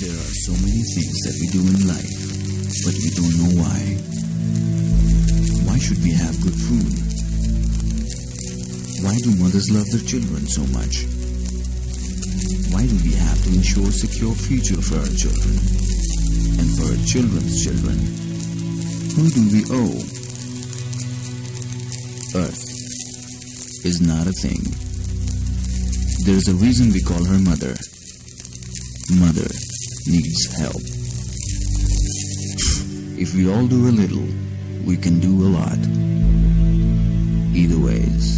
There are so many things that we do in life, but we don't know why. Why should we have good food? Why do mothers love their children so much? Why do we have to ensure a secure future for our children and for our children's children? Who do we owe? Earth is not a thing. There's a reason we call her mother. Mother needs help. If we all do a little, we can do a lot. Either ways.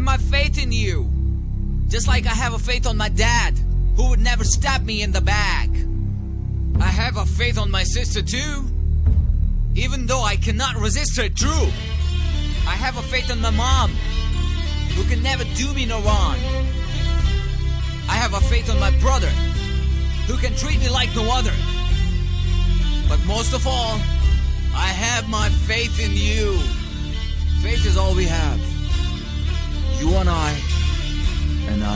My faith in you, just like I have a faith on my dad, who would never stab me in the back. I have a faith on my sister too, even though I cannot resist her truth. I have a faith on my mom, who can never do me no wrong. I have a faith on my brother, who can treat me like no other. But most of all, I have my faith in you. Faith is all we have. You and I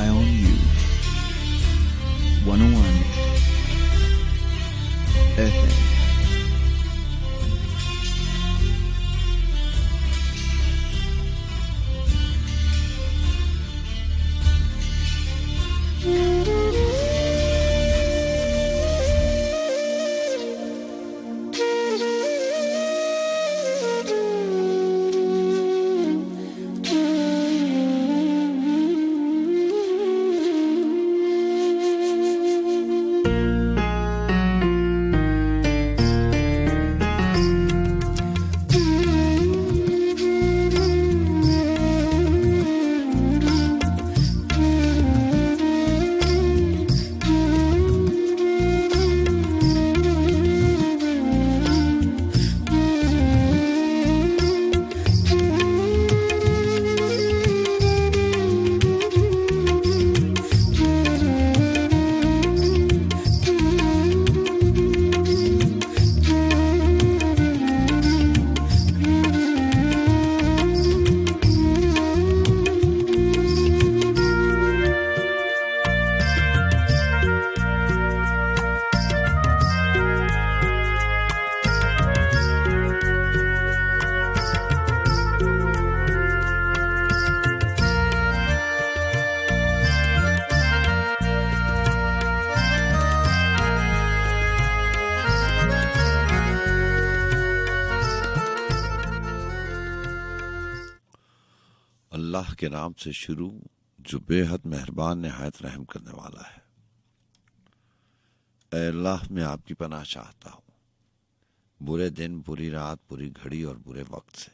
on you. 101 FM. अल्लाह के नाम से शुरू जो बेहद मेहरबान निहायत रहम करने वाला है। ऐ अल्लाह मैं आपकी पनाह चाहता हूँ बुरे दिन, बुरी रात, बुरी घड़ी और बुरे वक्त से,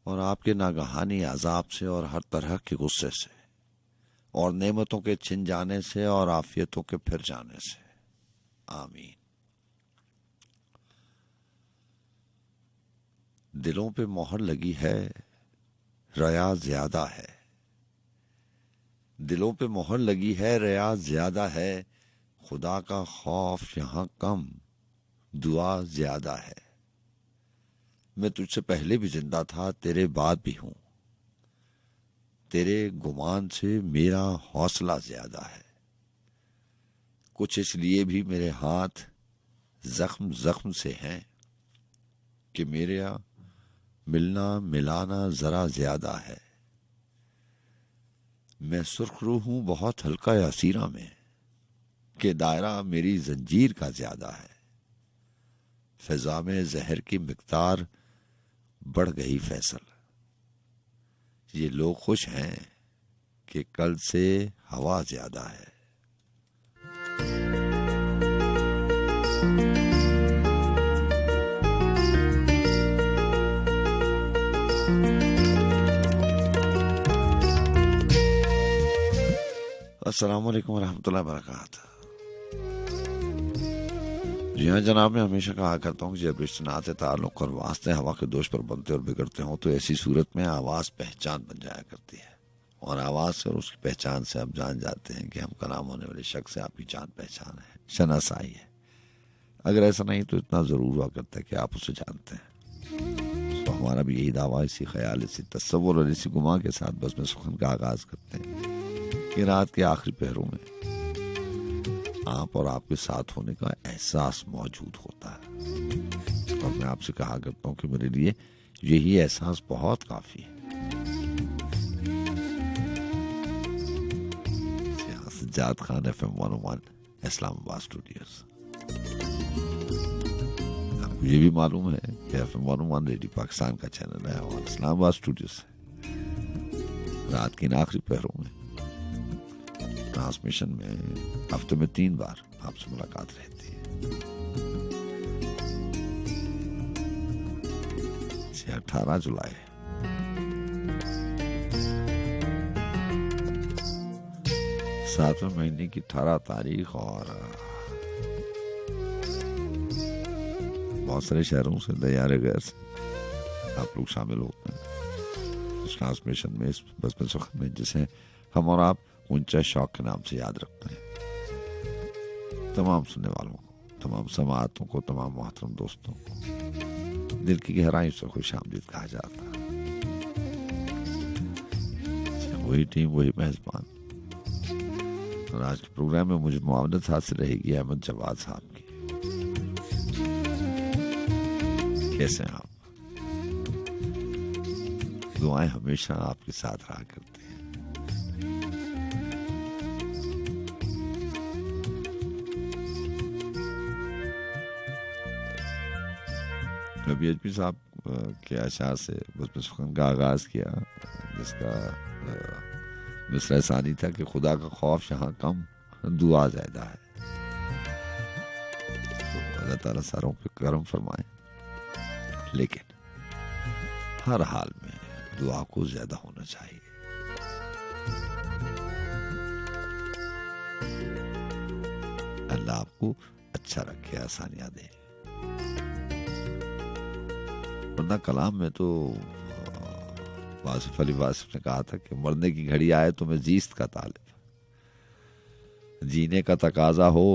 और आपके नागहानी अजाब से और हर तरह के गुस्से से, और नेमतों के छिन जाने से और आफियतों के फिर जाने से। आमीन। दिलों पे मोहर लगी है, रिया ज्यादा है। दिलों पे मोहर लगी है, रिया ज्यादा है। खुदा का खौफ यहां कम, दुआ ज्यादा है। मैं तुझसे पहले भी जिंदा था, तेरे बाद भी हूं। तेरे गुमान से मेरा हौसला ज्यादा है। कुछ इसलिए भी मेरे हाथ जख्म जख्म से हैं कि मेरा मिलना मिलाना जरा ज्यादा है। मैं सुर्खरू हूं बहुत हल्का या सीरा में कि दायरा मेरी जंजीर का ज्यादा है। फिजा में जहर की मिकदार बढ़ गई फैसल। ये लोग खुश हैं कि कल से हवा ज्यादा है। अस्सलाम वालेकुम रहमतुल्लाहि व बरकातहू। जी हाँ जनाब, मैं हमेशा कहा करता हूँ कि जब रिश्ते नाते ताल्लुक और वास्ते हवा के दोष पर बनते और बिगड़ते हों तो ऐसी सूरत में आवाज़ पहचान बन जाया करती है, और आवाज़ से और उसकी पहचान से आप जान जाते हैं कि हम कलाम होने वाले शख्स से आपकी जान पहचान है, शनासाई है। अगर ऐसा नहीं तो इतना ज़रूर हुआ करता है कि आप उसे जानते हैं। तो हमारा भी यही दावा, इसी ख्याल, इसी तस्वुर और इसी गुमा के साथ बस में सुखन का आगाज़ करते हैं कि रात के आखिरी पहरों में आप और आपके साथ होने का एहसास मौजूद होता है, और मैं आपसे कहा करता हूँ कि मेरे लिए यही एहसास बहुत काफ़ी है। Sajjad Khan FM 101 Islamabad studios. आपको ये भी मालूम है कि FM 101 रेडियो पाकिस्तान का चैनल है और इस्लामाबाद स्टूडियो से रात के आखिरी पहरों में ट्रांसमिशन में हफ्ते में 3 बार आपसे मुलाकात रहती है। 18 जुलाई 7वें महीने की 18 तारीख, और बहुत सारे शहरों से दरियाए गैर से आप लोग शामिल होते हैं इस ट्रांसमिशन में, इस बस में सुखन में, जिसे हम और आप ऊंचा शौक के नाम से याद रखते हैं। तमाम सुनने वालों को, तमाम समाअतों को, तमाम मोहतरम दोस्तों को दिल की गहराई से खुशामदीद कहा जाता है। वही टीम, वही मेजबान, और आज के प्रोग्राम में मुझे मुआवनत हासिल रहेगी अहमद जवाद साहब की। कैसे हैं आप? दुआएं हमेशा आपके साथ रहा करती हैं। नबी अजमी साहब के अशार से बस सुखन का आगाज किया, जिसका मिसरा सानी था कि खुदा का खौफ यहाँ कम, दुआ ज़्यादा है। तो अल्लाह ताला सारों पे करम फरमाए, लेकिन हर हाल में दुआ को ज्यादा होना चाहिए। अल्लाह आपको अच्छा रखे, आसानियां दे। वरना कलाम में तो वासिफ अली वासिफ ने कहा था कि मरने की घड़ी आए तो मैं जीस्त का तालिब, जीने का तकाजा हो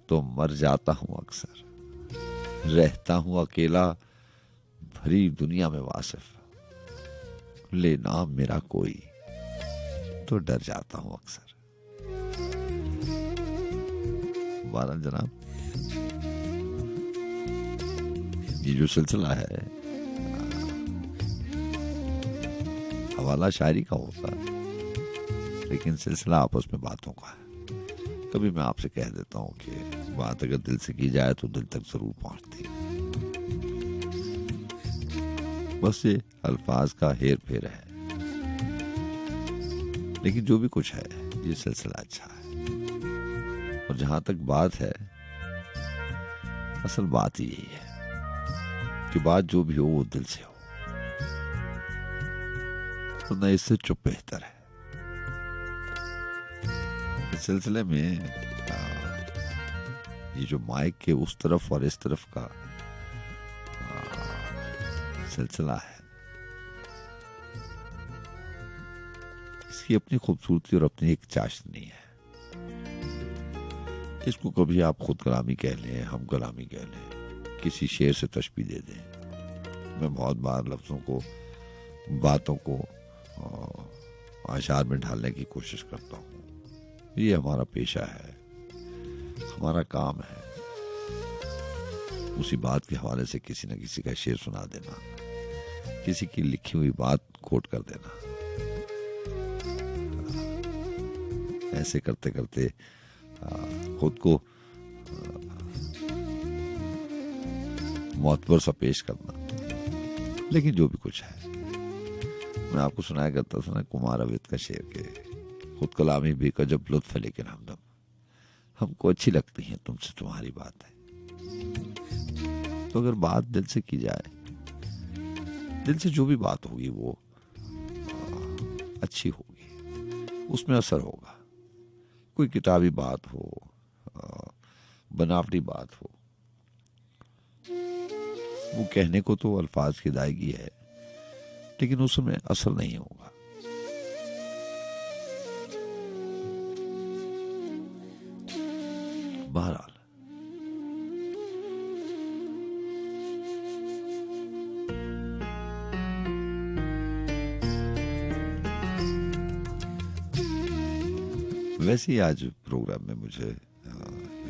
तो मर जाता हूं अक्सर, रहता हूं अकेला भरी दुनिया में वासिफ, ले नाम मेरा कोई तो डर जाता हूं अक्सर। बारह जनाब, ये जो सिलसिला है हवाला शायरी का होता है, लेकिन सिलसिला आपस में बातों का है। कभी मैं आपसे कह देता हूं कि बात अगर दिल से की जाए तो दिल तक जरूर पहुंचती है। बस ये अल्फाज का हेर फेर है, लेकिन जो भी कुछ है ये सिलसिला अच्छा है। और जहां तक बात है, असल बात ही यही है कि बात जो भी हो वो दिल से हो, तो न इससे चुप बेहतर है। इस सिलसिले में ये जो माइक के उस तरफ और इस तरफ का सिलसिला है, इसकी अपनी खूबसूरती और अपनी एक चाशनी है। इसको कभी आप खुद कलामी कह लें, हम कलामी कह लें, किसी शेर से तशबीह दे दें। मैं बहुत बार लफ्जों को, बातों को आशार में ढालने की कोशिश करता हूँ। ये हमारा पेशा है, हमारा काम है। उसी बात के हवाले से किसी न किसी का शेर सुना देना, किसी की लिखी हुई बात कोट कर देना। ऐसे करते करते खुद को मौतबर सा पेश करना। लेकिन जो भी कुछ है, मैं आपको सुनाया करता था ना कुमार अवैध का शेर के, खुद कलामी भी का जब लुत्फ है लेकिन हमदम, हमको अच्छी लगती है तुमसे तुम्हारी बात है। तो अगर बात दिल से की जाए, दिल से जो भी बात होगी वो अच्छी होगी, उसमें असर होगा। कोई किताबी बात हो, बनावटी बात हो, वो कहने को तो अल्फाज की अदायगी है, लेकिन उसमें असर नहीं होगा। बहरहाल वैसे ही आज प्रोग्राम में मुझे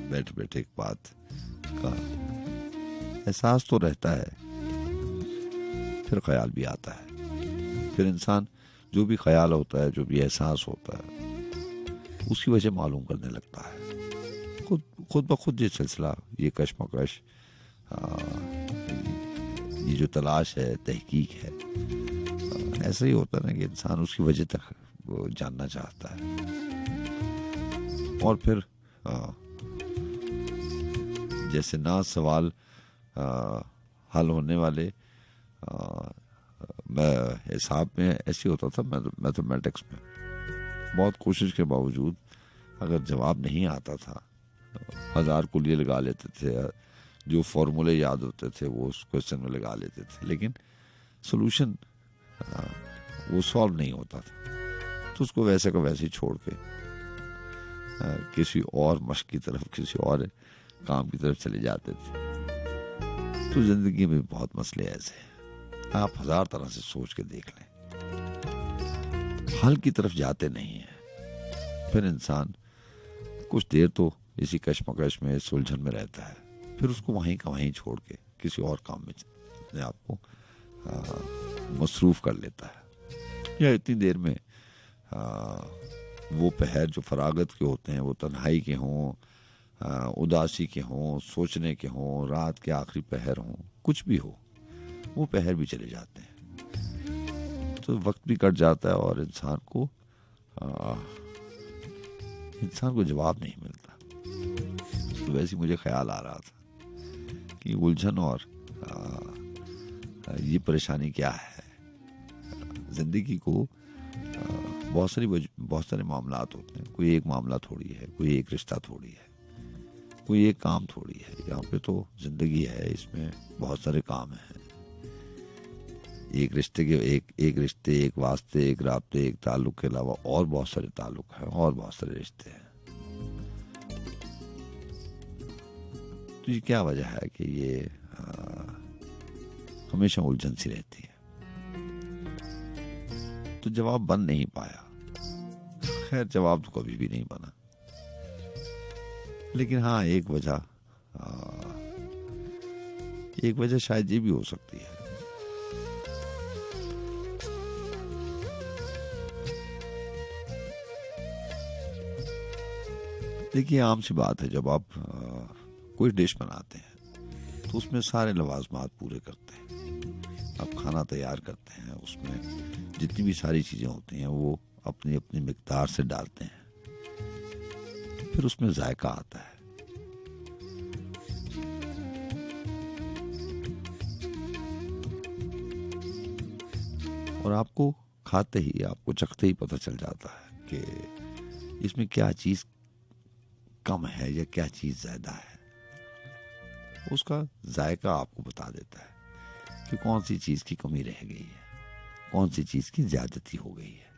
बैठे बैठे एक बात का एहसास तो रहता है, फिर ख्याल भी आता है। फिर इंसान जो भी ख्याल होता है, जो भी एहसास होता है, उसकी वजह मालूम करने लगता है। खुद ब खुद ये सिलसिला, ये कशमकश, ये जो तलाश है, तहकीक है, ऐसा ही होता है ना कि इंसान उसकी वजह तक वो जानना चाहता है। और फिर जैसे ना सवाल हल होने वाले हिसाब में ऐसे होता था मैथमेटिक्स में। बहुत कोशिश के बावजूद अगर जवाब नहीं आता था, 1000 कुलिये लगा लेते थे, जो फॉर्मूले याद होते थे वो उस क्वेश्चन में लगा लेते थे, लेकिन सोल्यूशन वो सॉल्व नहीं होता था। तो उसको वैसे का वैसे ही छोड़ के किसी और मश्क की तरफ, किसी और काम की तरफ चले जाते थे। तो जिंदगी में बहुत मसले ऐसे हैं, आप 1000 तरह से सोच के देख लें, हल की तरफ जाते नहीं है। फिर इंसान कुछ देर तो इसी कशमकश में, सुलझन में रहता है, फिर उसको वहीं का वहीं छोड़ के किसी और काम में अपने आप को मसरूफ कर लेता है। या इतनी देर में वो पहर जो फरागत के होते हैं, वो तन्हाई के हों, उदासी के हों, सोचने के हों, रात के आखिरी पहर हों, कुछ भी हो, वो पहर भी चले जाते हैं। तो वक्त भी कट जाता है और इंसान को जवाब नहीं मिलता। तो वैसे मुझे ख्याल आ रहा था कि उलझन और ये परेशानी क्या है। जिंदगी को बहुत सारे मामलात होते हैं। कोई एक मामला थोड़ी है, कोई एक रिश्ता थोड़ी है, कोई एक काम थोड़ी है। यहाँ पे तो जिंदगी है, इसमें बहुत सारे काम हैं। एक रिश्ते के एक रिश्ते, एक वास्ते, एक राब्ते, एक ताल्लुक के अलावा और बहुत सारे ताल्लुक हैं और बहुत सारे रिश्ते हैं। तो ये क्या वजह है कि ये हमेशा उलझन सी रहती है? तो जवाब बन नहीं पाया। खैर, जवाब तो कभी भी नहीं बना, लेकिन हाँ, एक वजह शायद ये भी हो सकती है। देखिए, आम सी बात है, जब आप कोई डिश बनाते हैं तो उसमें सारे लवाजमात पूरे करते हैं। आप खाना तैयार करते हैं, उसमें जितनी भी सारी चीजें होती हैं वो अपनी अपनी मिकदार से डालते हैं, फिर उसमें जायका आता है। और आपको खाते ही, आपको चखते ही पता चल जाता है कि इसमें क्या चीज कम है या क्या चीज ज्यादा है। उसका जायका आपको बता देता है कि कौन सी चीज की कमी रह गई है, कौन सी चीज की ज्यादती हो गई है।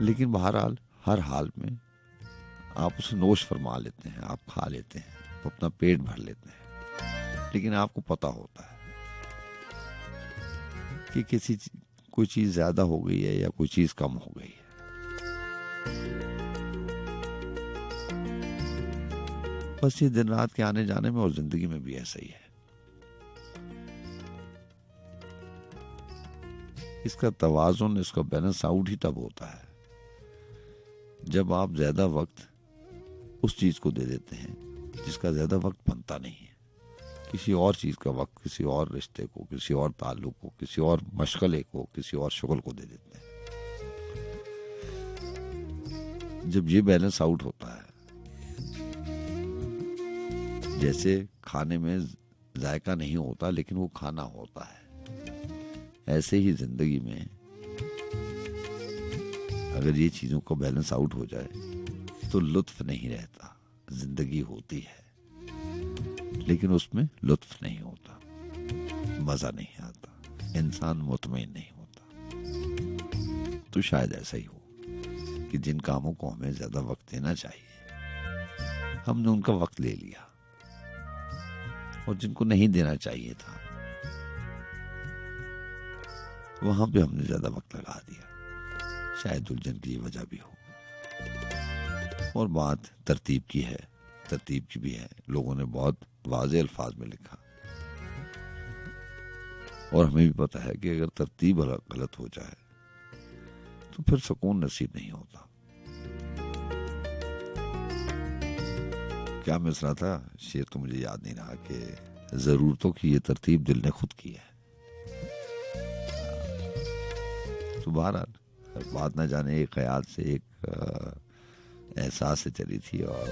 लेकिन बहरहाल हर हाल में आप उसे नोश फरमा लेते हैं, आप खा लेते हैं, तो अपना पेट भर लेते हैं। लेकिन आपको पता होता है कि कोई चीज ज्यादा हो गई है या कोई चीज कम हो गई है। बस ये दिन रात के आने जाने में और जिंदगी में भी ऐसा ही है। इसका तवाजुन, इसका बैलेंस आउट ही तब होता है जब आप ज्यादा वक्त उस चीज को दे देते हैं जिसका ज्यादा वक्त बनता नहीं है। किसी और चीज का वक्त किसी और रिश्ते को, किसी और ताल्लुक को, किसी और मशगले को, किसी और शुगल को दे देते हैं। जब ये बैलेंस आउट होता है, जैसे खाने में जायका नहीं होता लेकिन वो खाना होता है, ऐसे ही जिंदगी में अगर ये चीजों का बैलेंस आउट हो जाए तो लुत्फ नहीं रहता, जिंदगी होती है। लेकिन उसमें लुत्फ नहीं होता, मजा नहीं आता, इंसान मुतमईन नहीं होता। तो शायद ऐसा ही हो कि जिन कामों को हमें ज्यादा वक्त देना चाहिए हमने उनका वक्त ले लिया, और जिनको नहीं देना चाहिए था वहां पे हमने ज्यादा वक्त लगा दिया। शायद उलझन की ये वजह भी हो। और बात तरतीब की है, तरतीब की भी है। लोगों ने बहुत वाज़ेह अल्फाज में लिखा, और हमें भी पता है कि अगर तरतीब गलत हो जाए तो फिर सुकून नसीब नहीं होता। क्या मिसरा था, शेर तो मुझे याद नहीं रहा, कि जरूरतों की ये तरतीब दिल ने खुद की है। तो बहरहाल बात न जाने एक ख्याल से एक एहसास से चली थी और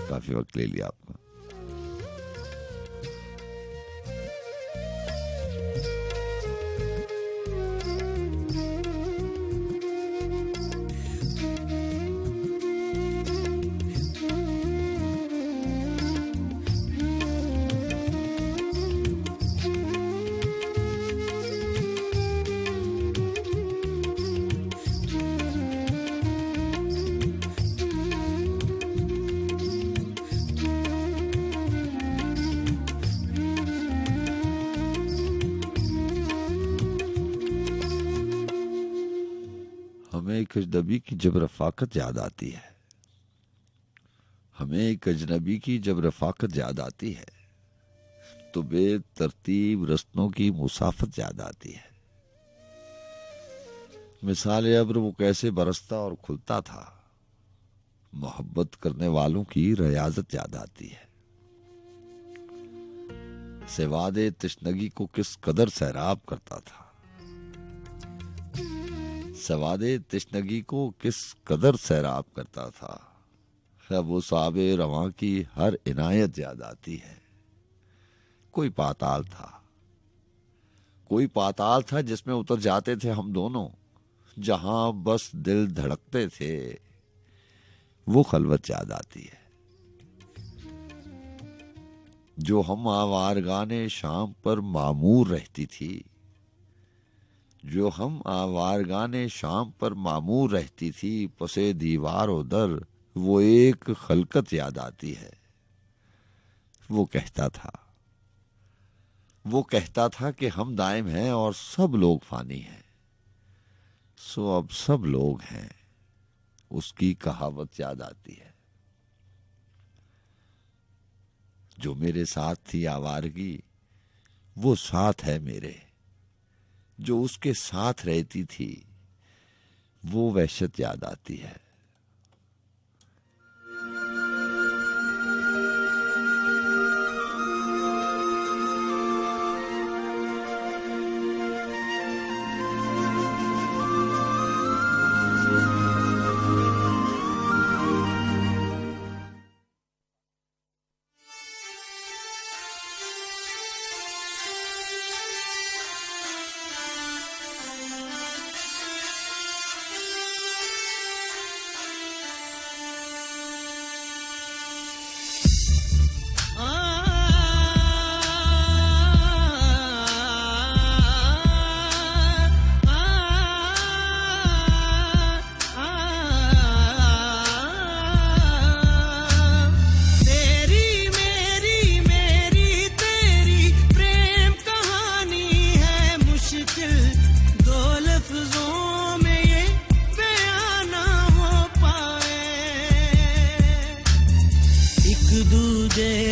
काफी वक्त ले लिया आपका। हमें एक अजनबी की जब रफाकत याद आती है, हमें एक अजनबी की जब रफाकत याद आती है तो बेतरतीब रस्तों की मुसाफत याद आती है। मिसाल अब्र वो कैसे बरसता और खुलता था, मोहब्बत करने वालों की रियाजत याद आती है। सेवादे तशनगी को किस कदर सैराब करता था, सवादे तशनगी को किस कदर सैराब करता था। वो साबे रवां की हर इनायत याद आती है। कोई पाताल था, कोई पाताल था जिसमें उतर जाते थे हम दोनों, जहां बस दिल धड़कते थे, वो खलवत याद आती है। जो हम आवारगाने शाम पर मामूर रहती थी, जो हम आवारगाने शाम पर मामूर रहती थी, पसे दीवार उधर वो एक खलकत याद आती है। वो कहता था, वो कहता था कि हम दायम हैं और सब लोग फानी हैं, सो अब सब लोग हैं, उसकी कहावत याद आती है। जो मेरे साथ थी आवारगी वो साथ है मेरे, जो उसके साथ रहती थी वो वहशत याद आती है।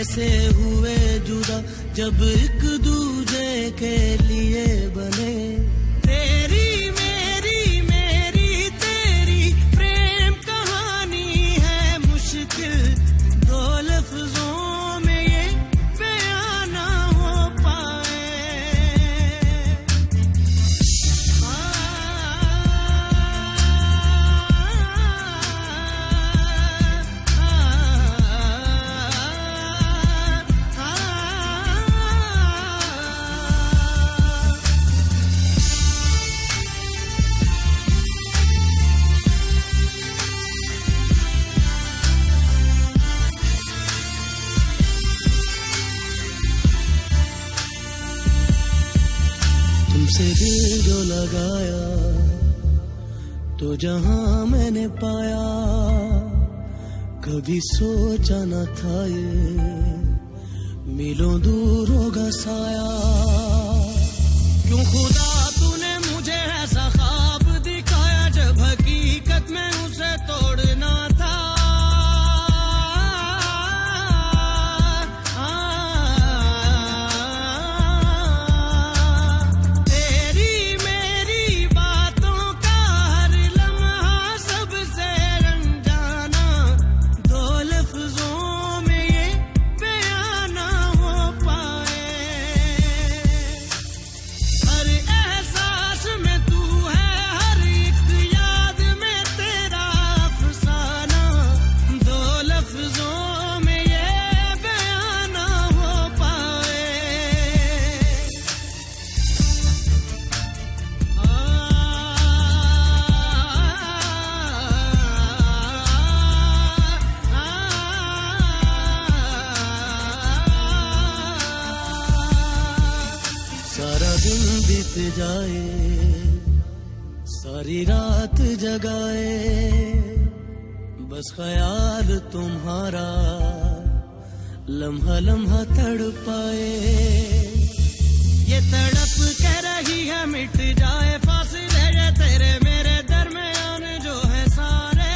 से हुए जुदा जब एक दूजे के लिए बने, तेरी मेरी मेरी तेरी प्रेम कहानी है मुश्किल, दो लफ्जों में ये बयां ना हो पाए। तुमसे दिल जो लगाया तो जहां मैंने पाया, कभी सोचा न था ये मिलों दूर होगा साया। क्यों खुदा तूने मुझे ऐसा ख्वाब दिखाया जब हकीकत में उसे तोड़ना था। जाए सारी रात जगाए, बस ख्याल तुम्हारा लम्हा लम्हा तड़पाए। ये तड़प कह रही है मिट जाए फासले ये तेरे मेरे दरमियान जो है सारे।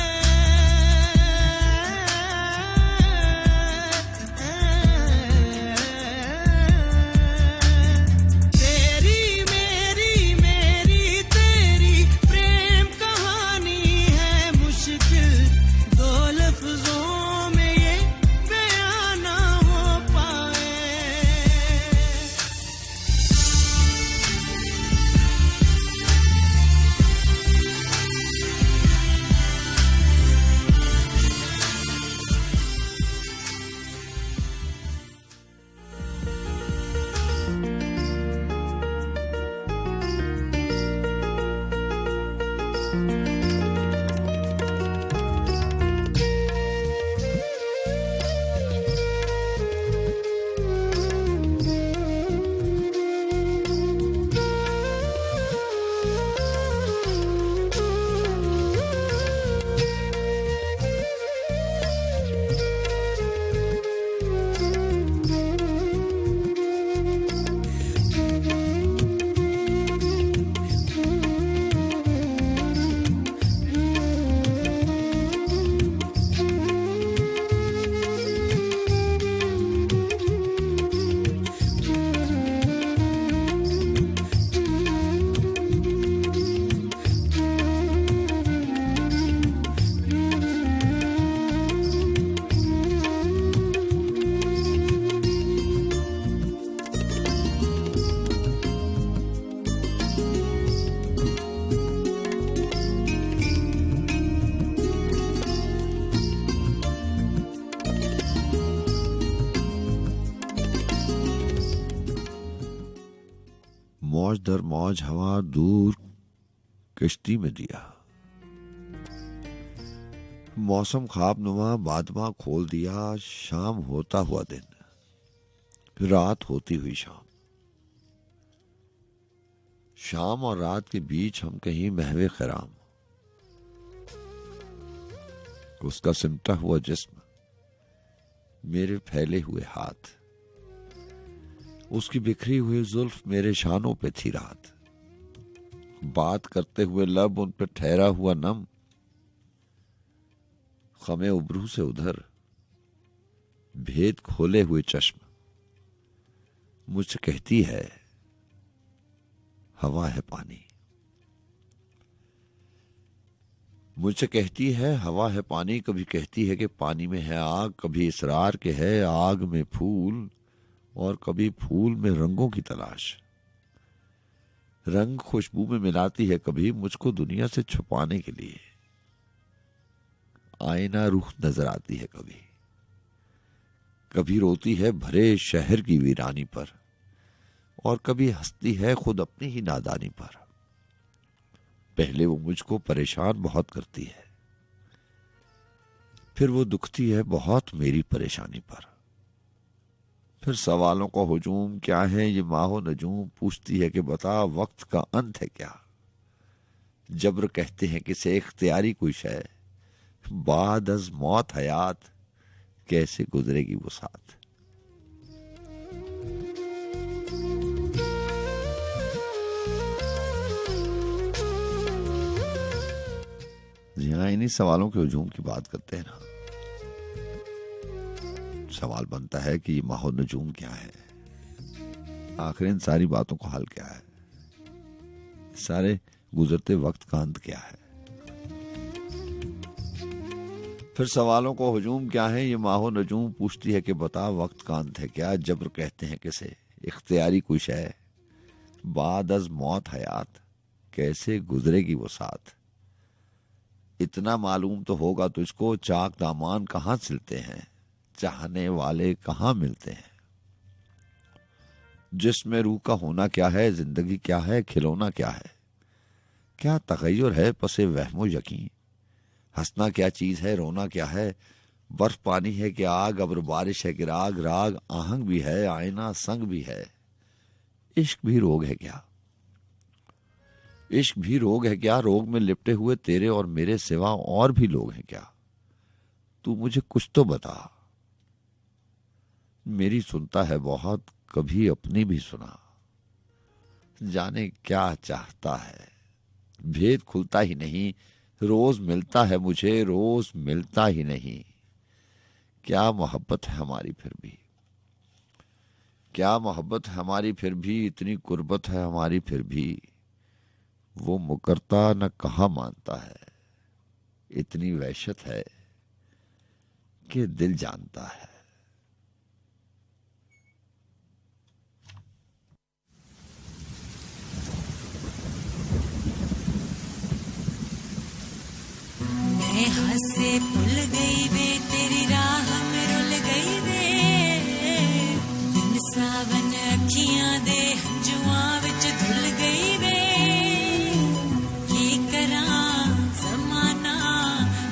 मौज दर मौज हवा दूर कश्ती में दिया, मौसम ख्वाब नुमा बादमा खोल दिया। शाम होता हुआ दिन, रात होती हुई शाम, शाम और रात के बीच हम कहीं महवे खराम। उसका सिमटा हुआ जिस्म, मेरे फैले हुए हाथ, उसकी बिखरी हुई जुल्फ मेरे शानों पे थी रात। बात करते हुए लब उन पे ठहरा हुआ नम, खमे उबरू से उधर भेद खोले हुए चश्म। मुझसे कहती है हवा है पानी, मुझसे कहती है हवा है पानी। कभी कहती है कि पानी में है आग, कभी इसरार के है आग में फूल, और कभी फूल में रंगों की तलाश। रंग खुशबू में मिलाती है कभी मुझको दुनिया से छुपाने के लिए। आईना रूह नजर आती है कभी, कभी रोती है भरे शहर की वीरानी पर, और कभी हंसती है खुद अपनी ही नादानी पर। पहले वो मुझको परेशान बहुत करती है, फिर वो दुखती है बहुत मेरी परेशानी पर। फिर सवालों का हुजूम क्या है ये माहो नजूम पूछती है कि बता वक्त का अंत है क्या। जब्र कहते हैं कि से इख्तियारी कोई शय, बाद अज मौत हयात कैसे गुजरेगी वो साथ। जी हाँ, इन्हीं सवालों के हुजूम की बात करते हैं ना। सवाल बनता है कि ये माहो नजूम क्या है, आखिर इन सारी बातों का हल क्या है, सारे गुजरते वक्त का अंत क्या है। फिर सवालों को हुजूम क्या है ये माहो नजूम पूछती है कि बता वक्त का अंत है क्या। जब्र कहते हैं किसे इख्तियारी कोई शय, बाद अज मौत हयात कैसे गुजरेगी वो साथ। इतना मालूम तो होगा तुझको चाक दामान कहाँ सिलते हैं, चाहने वाले कहाँ मिलते हैं। जिस्म रूह का होना क्या है, जिंदगी क्या है, खिलौना क्या है, क्या तगय्युर है पसे वहमो यकीन। हंसना क्या चीज है, रोना क्या है, बर्फ पानी है कि आग, अब्र बारिश है कि राग, राग आहंग भी है, आईना संग भी है। इश्क भी रोग है क्या, इश्क भी रोग है क्या, रोग में लिपटे हुए तेरे और मेरे सिवा और भी लोग हैं क्या। तू मुझे कुछ तो बता, मेरी सुनता है बहुत कभी अपनी भी सुना। जाने क्या चाहता है, भेद खुलता ही नहीं, रोज मिलता है मुझे, रोज मिलता ही नहीं। क्या मोहब्बत है हमारी फिर भी, क्या मोहब्बत है हमारी फिर भी, इतनी कुर्बत है हमारी फिर भी। वो मुकरता न कहा मानता है, इतनी वहशत है कि दिल जानता है। मैं हंसे भूल गई वे तेरी राह में रुल गई वे, सावन अखियां दे जुआं विच धुल गई वे। की करां ज़माना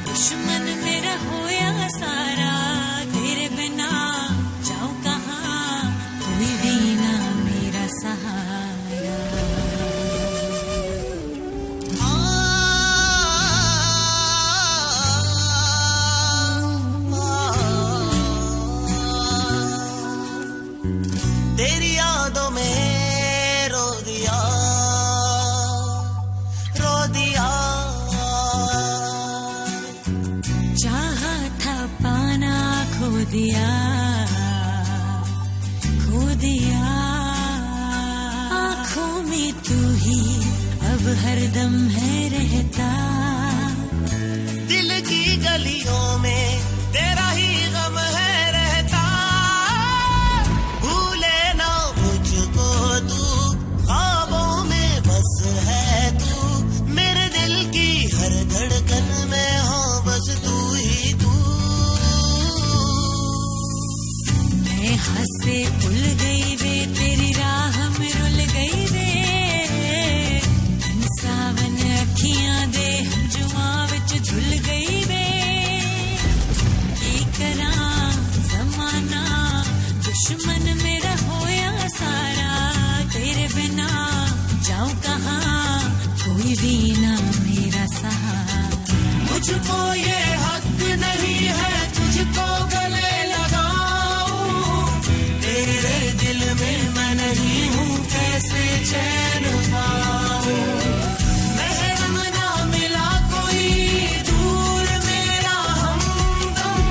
दुश्मन मेरा होया सारा, तेरे बिना जाऊं कहां, कोई भी ना मेरा सहारा। तेरी यादों में रो दिया, रो दिया। चाहा था पाना खो दिया, खो दिया। आँखों में तू ही अब हरदम है रहता, दिल की गलियों में तेरा ही गम है रहता। भूले ना मुझको तू, ख्वाबों में बस है तू, मेरे दिल की हर धड़कन में हाँ बस तू ही तू। मैं हंसे भूल गई वे तेरी राह में रुल गई वे, सावन अखियां दे जुआं विच झुल गई वे। की करां ज़माना दुश्मन मेरा होया सारा, तेरे बिना जाऊं कहां, कोई भी ना मेरा सहारा। मुझको ये हक नहीं है तुझको गले लगाऊं, तेरे दिल में मैं नहीं हूँ कैसे चैन पाऊं। महरम ना मिला कोई दूर मेरा हमदम,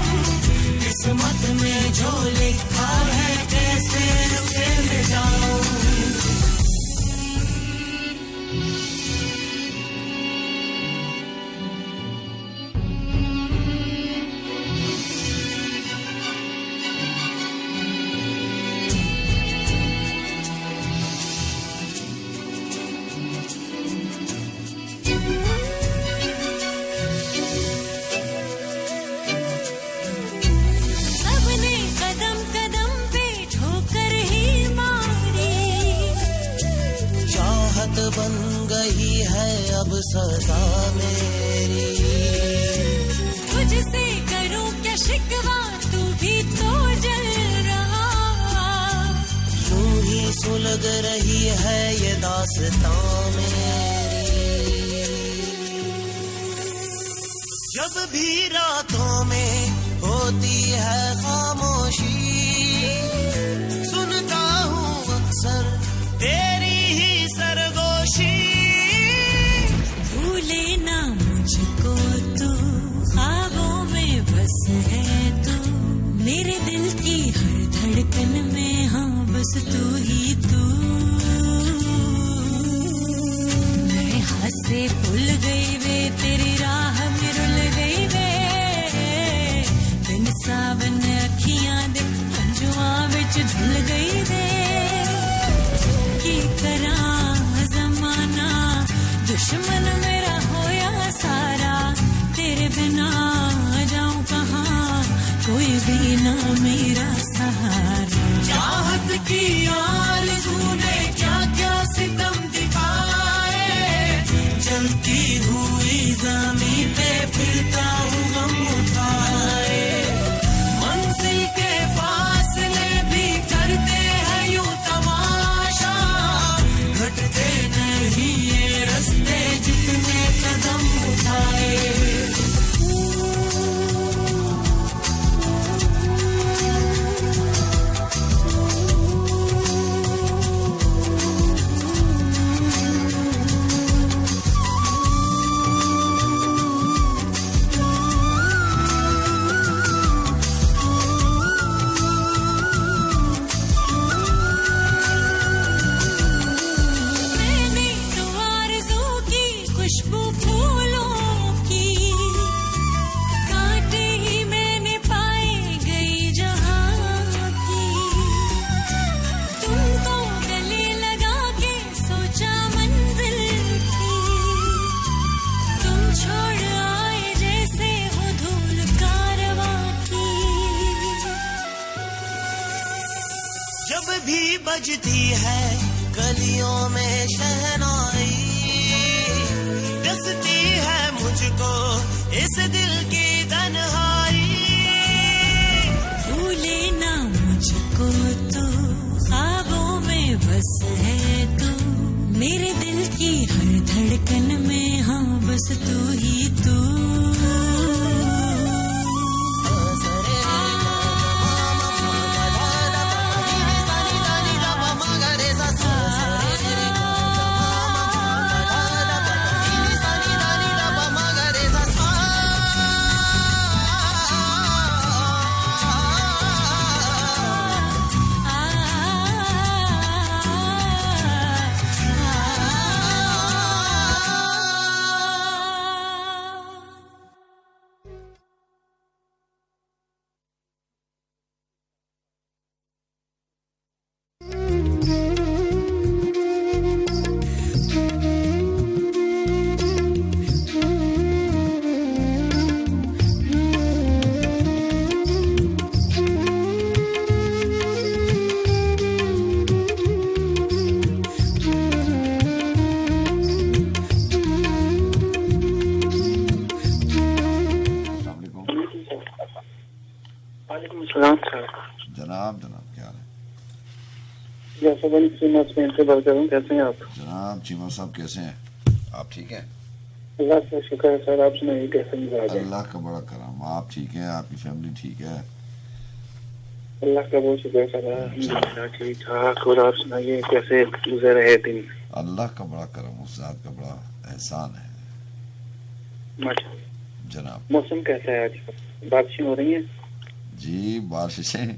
किस्मत में जो लिखा है कैसे उसे मिटाऊं। सबने कदम कदम पे ठोकर ही मारी, चाहत बन गई है अब सदा मेरी। तुझसे करूं क्या शिकवा, तू भी तो जल रहा। सुलग रही है ये दास्तां मेरी। जब भी रातों में होती है खामोशी, सुनता हूँ अक्सर तेरी ही सरगोशी। भूले ना मुझको तू, ख्वाबों में बस है तू, मेरे दिल की हर धड़कन में, हाँ बस तू ही तू। मैं हाथ से भूल गई वे तेरी राह में रुल गई वे, बिन सावन अखियां दे हंजुआं विच धुल गई वे। की करा जमाना दुश्मन मेरा होया सारा, तेरे बिना जाऊं कहाँ, कोई भी ना मेरा सहारा। चाहत की आरज़ू ने क्या क्या सितम दिखाए, जलती हुई ज़मीं पे फिरता हूँ गम उठाए। मंजिल के फासले भी करते हैं यूं तमाशा, घटते नहीं ये रास्ते जितने कदम उठाए। मैंने तो आरज़ू की खुशबू फूलों की, कांटे ही मैंने पाए गई जहाँ की। तुमको गले लगा के सोचा मंजिल थी, तुम छोड़ आए जैसे हो धूल कारवां की। जब भी बजती है गलियों में शहनाई, डसती है मुझको इस दिल की तन्हाई। भूले ना मुझको तू, ख्वाबों में बस है तू, मेरे दिल की हर धड़कन में, हाँ बस तू ही तू। वालेकुम सलाम सर। जनाब जनाब क्या हाल है? जैसा बनी सीमा स्पेन से बात कर रहा हूँ, कैसे हैं आप? जनाब चीमा साहब कैसे हैं? आप ठीक हैं? अल्लाह का शुक्र है सर, आप सुनाइए कैसे मिजाज है? अल्लाह का बड़ा करम, आप ठीक हैं? आपकी फैमिली ठीक है? अल्लाह का बहुत शुक्र है सर, अल्हम्दुलिल्लाह ठीक ठाक। और आप सुनाइए कैसे गुजर रहे दिन? अल्लाह का बड़ा करम, उस जात का बड़ा एहसान है माशाअल्लाह। जनाब। मौसम कैसा है आज? बारिशें हो रही हैं? जी बारिशें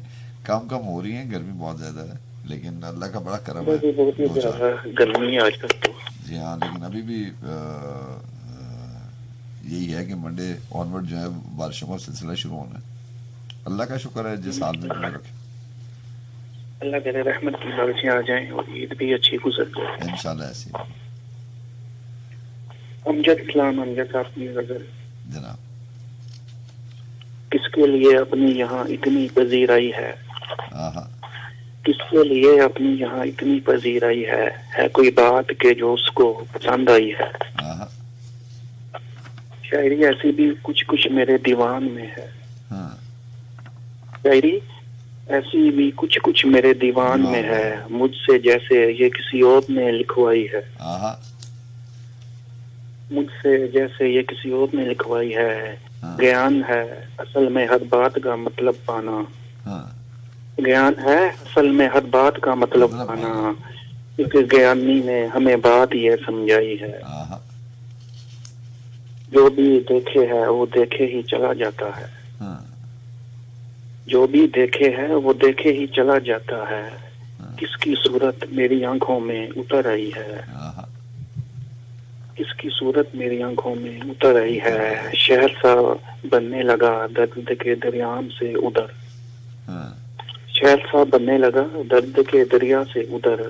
कम हो रही हैं, गर्मी बहुत ज्यादा है, लेकिन अल्लाह का बड़ा करम बहुत ही है। ज्यादा गर्मी है आजकल तो। जी हाँ, लेकिन अभी भी यही है कि मंडे ऑनवर्ड जो है बारिशों का सिलसिला शुरू होना है। अल्लाह का शुक्र है जिस हाल में जो रखे, अल्लाह करे रहमत की बारिशें आ जाएं और ईद भी अच्छी गुजर जाए इंशाल्लाह। ऐसी अमजद इस्लाम अमजद साहब की गजल। जनाब। किसके लिए अपनी यहाँ इतनी पजीराई है, हाँ, किसके लिए अपनी यहाँ इतनी पजीराई है कोई बात के जो उसको पसंद आई है। हाँ, शायरी ऐसी भी कुछ कुछ मेरे दीवान में है। हाँ, शायरी ऐसी भी कुछ कुछ मेरे दीवान में है, मुझसे जैसे ये किसी और ने लिखवाई है। मुझसे जैसे ये किसी और ने लिखवाई है। ज्ञान है असल में हर बात का मतलब पाना। ज्ञान है असल में हर बात का मतलब पाना, क्योंकि ज्ञानी ने हमें बात ये समझाई है। जो भी देखे है वो देखे ही चला जाता है। जो भी देखे है वो देखे ही चला जाता है। किसकी सूरत मेरी आंखों में उतर आई है। किसकी सूरत मेरी आंखों में उतर आई है। शहर सा बनने लगा दर्द के दरियाम से उधर। शहर सा बनने लगा दर्द के दरिया से उधर।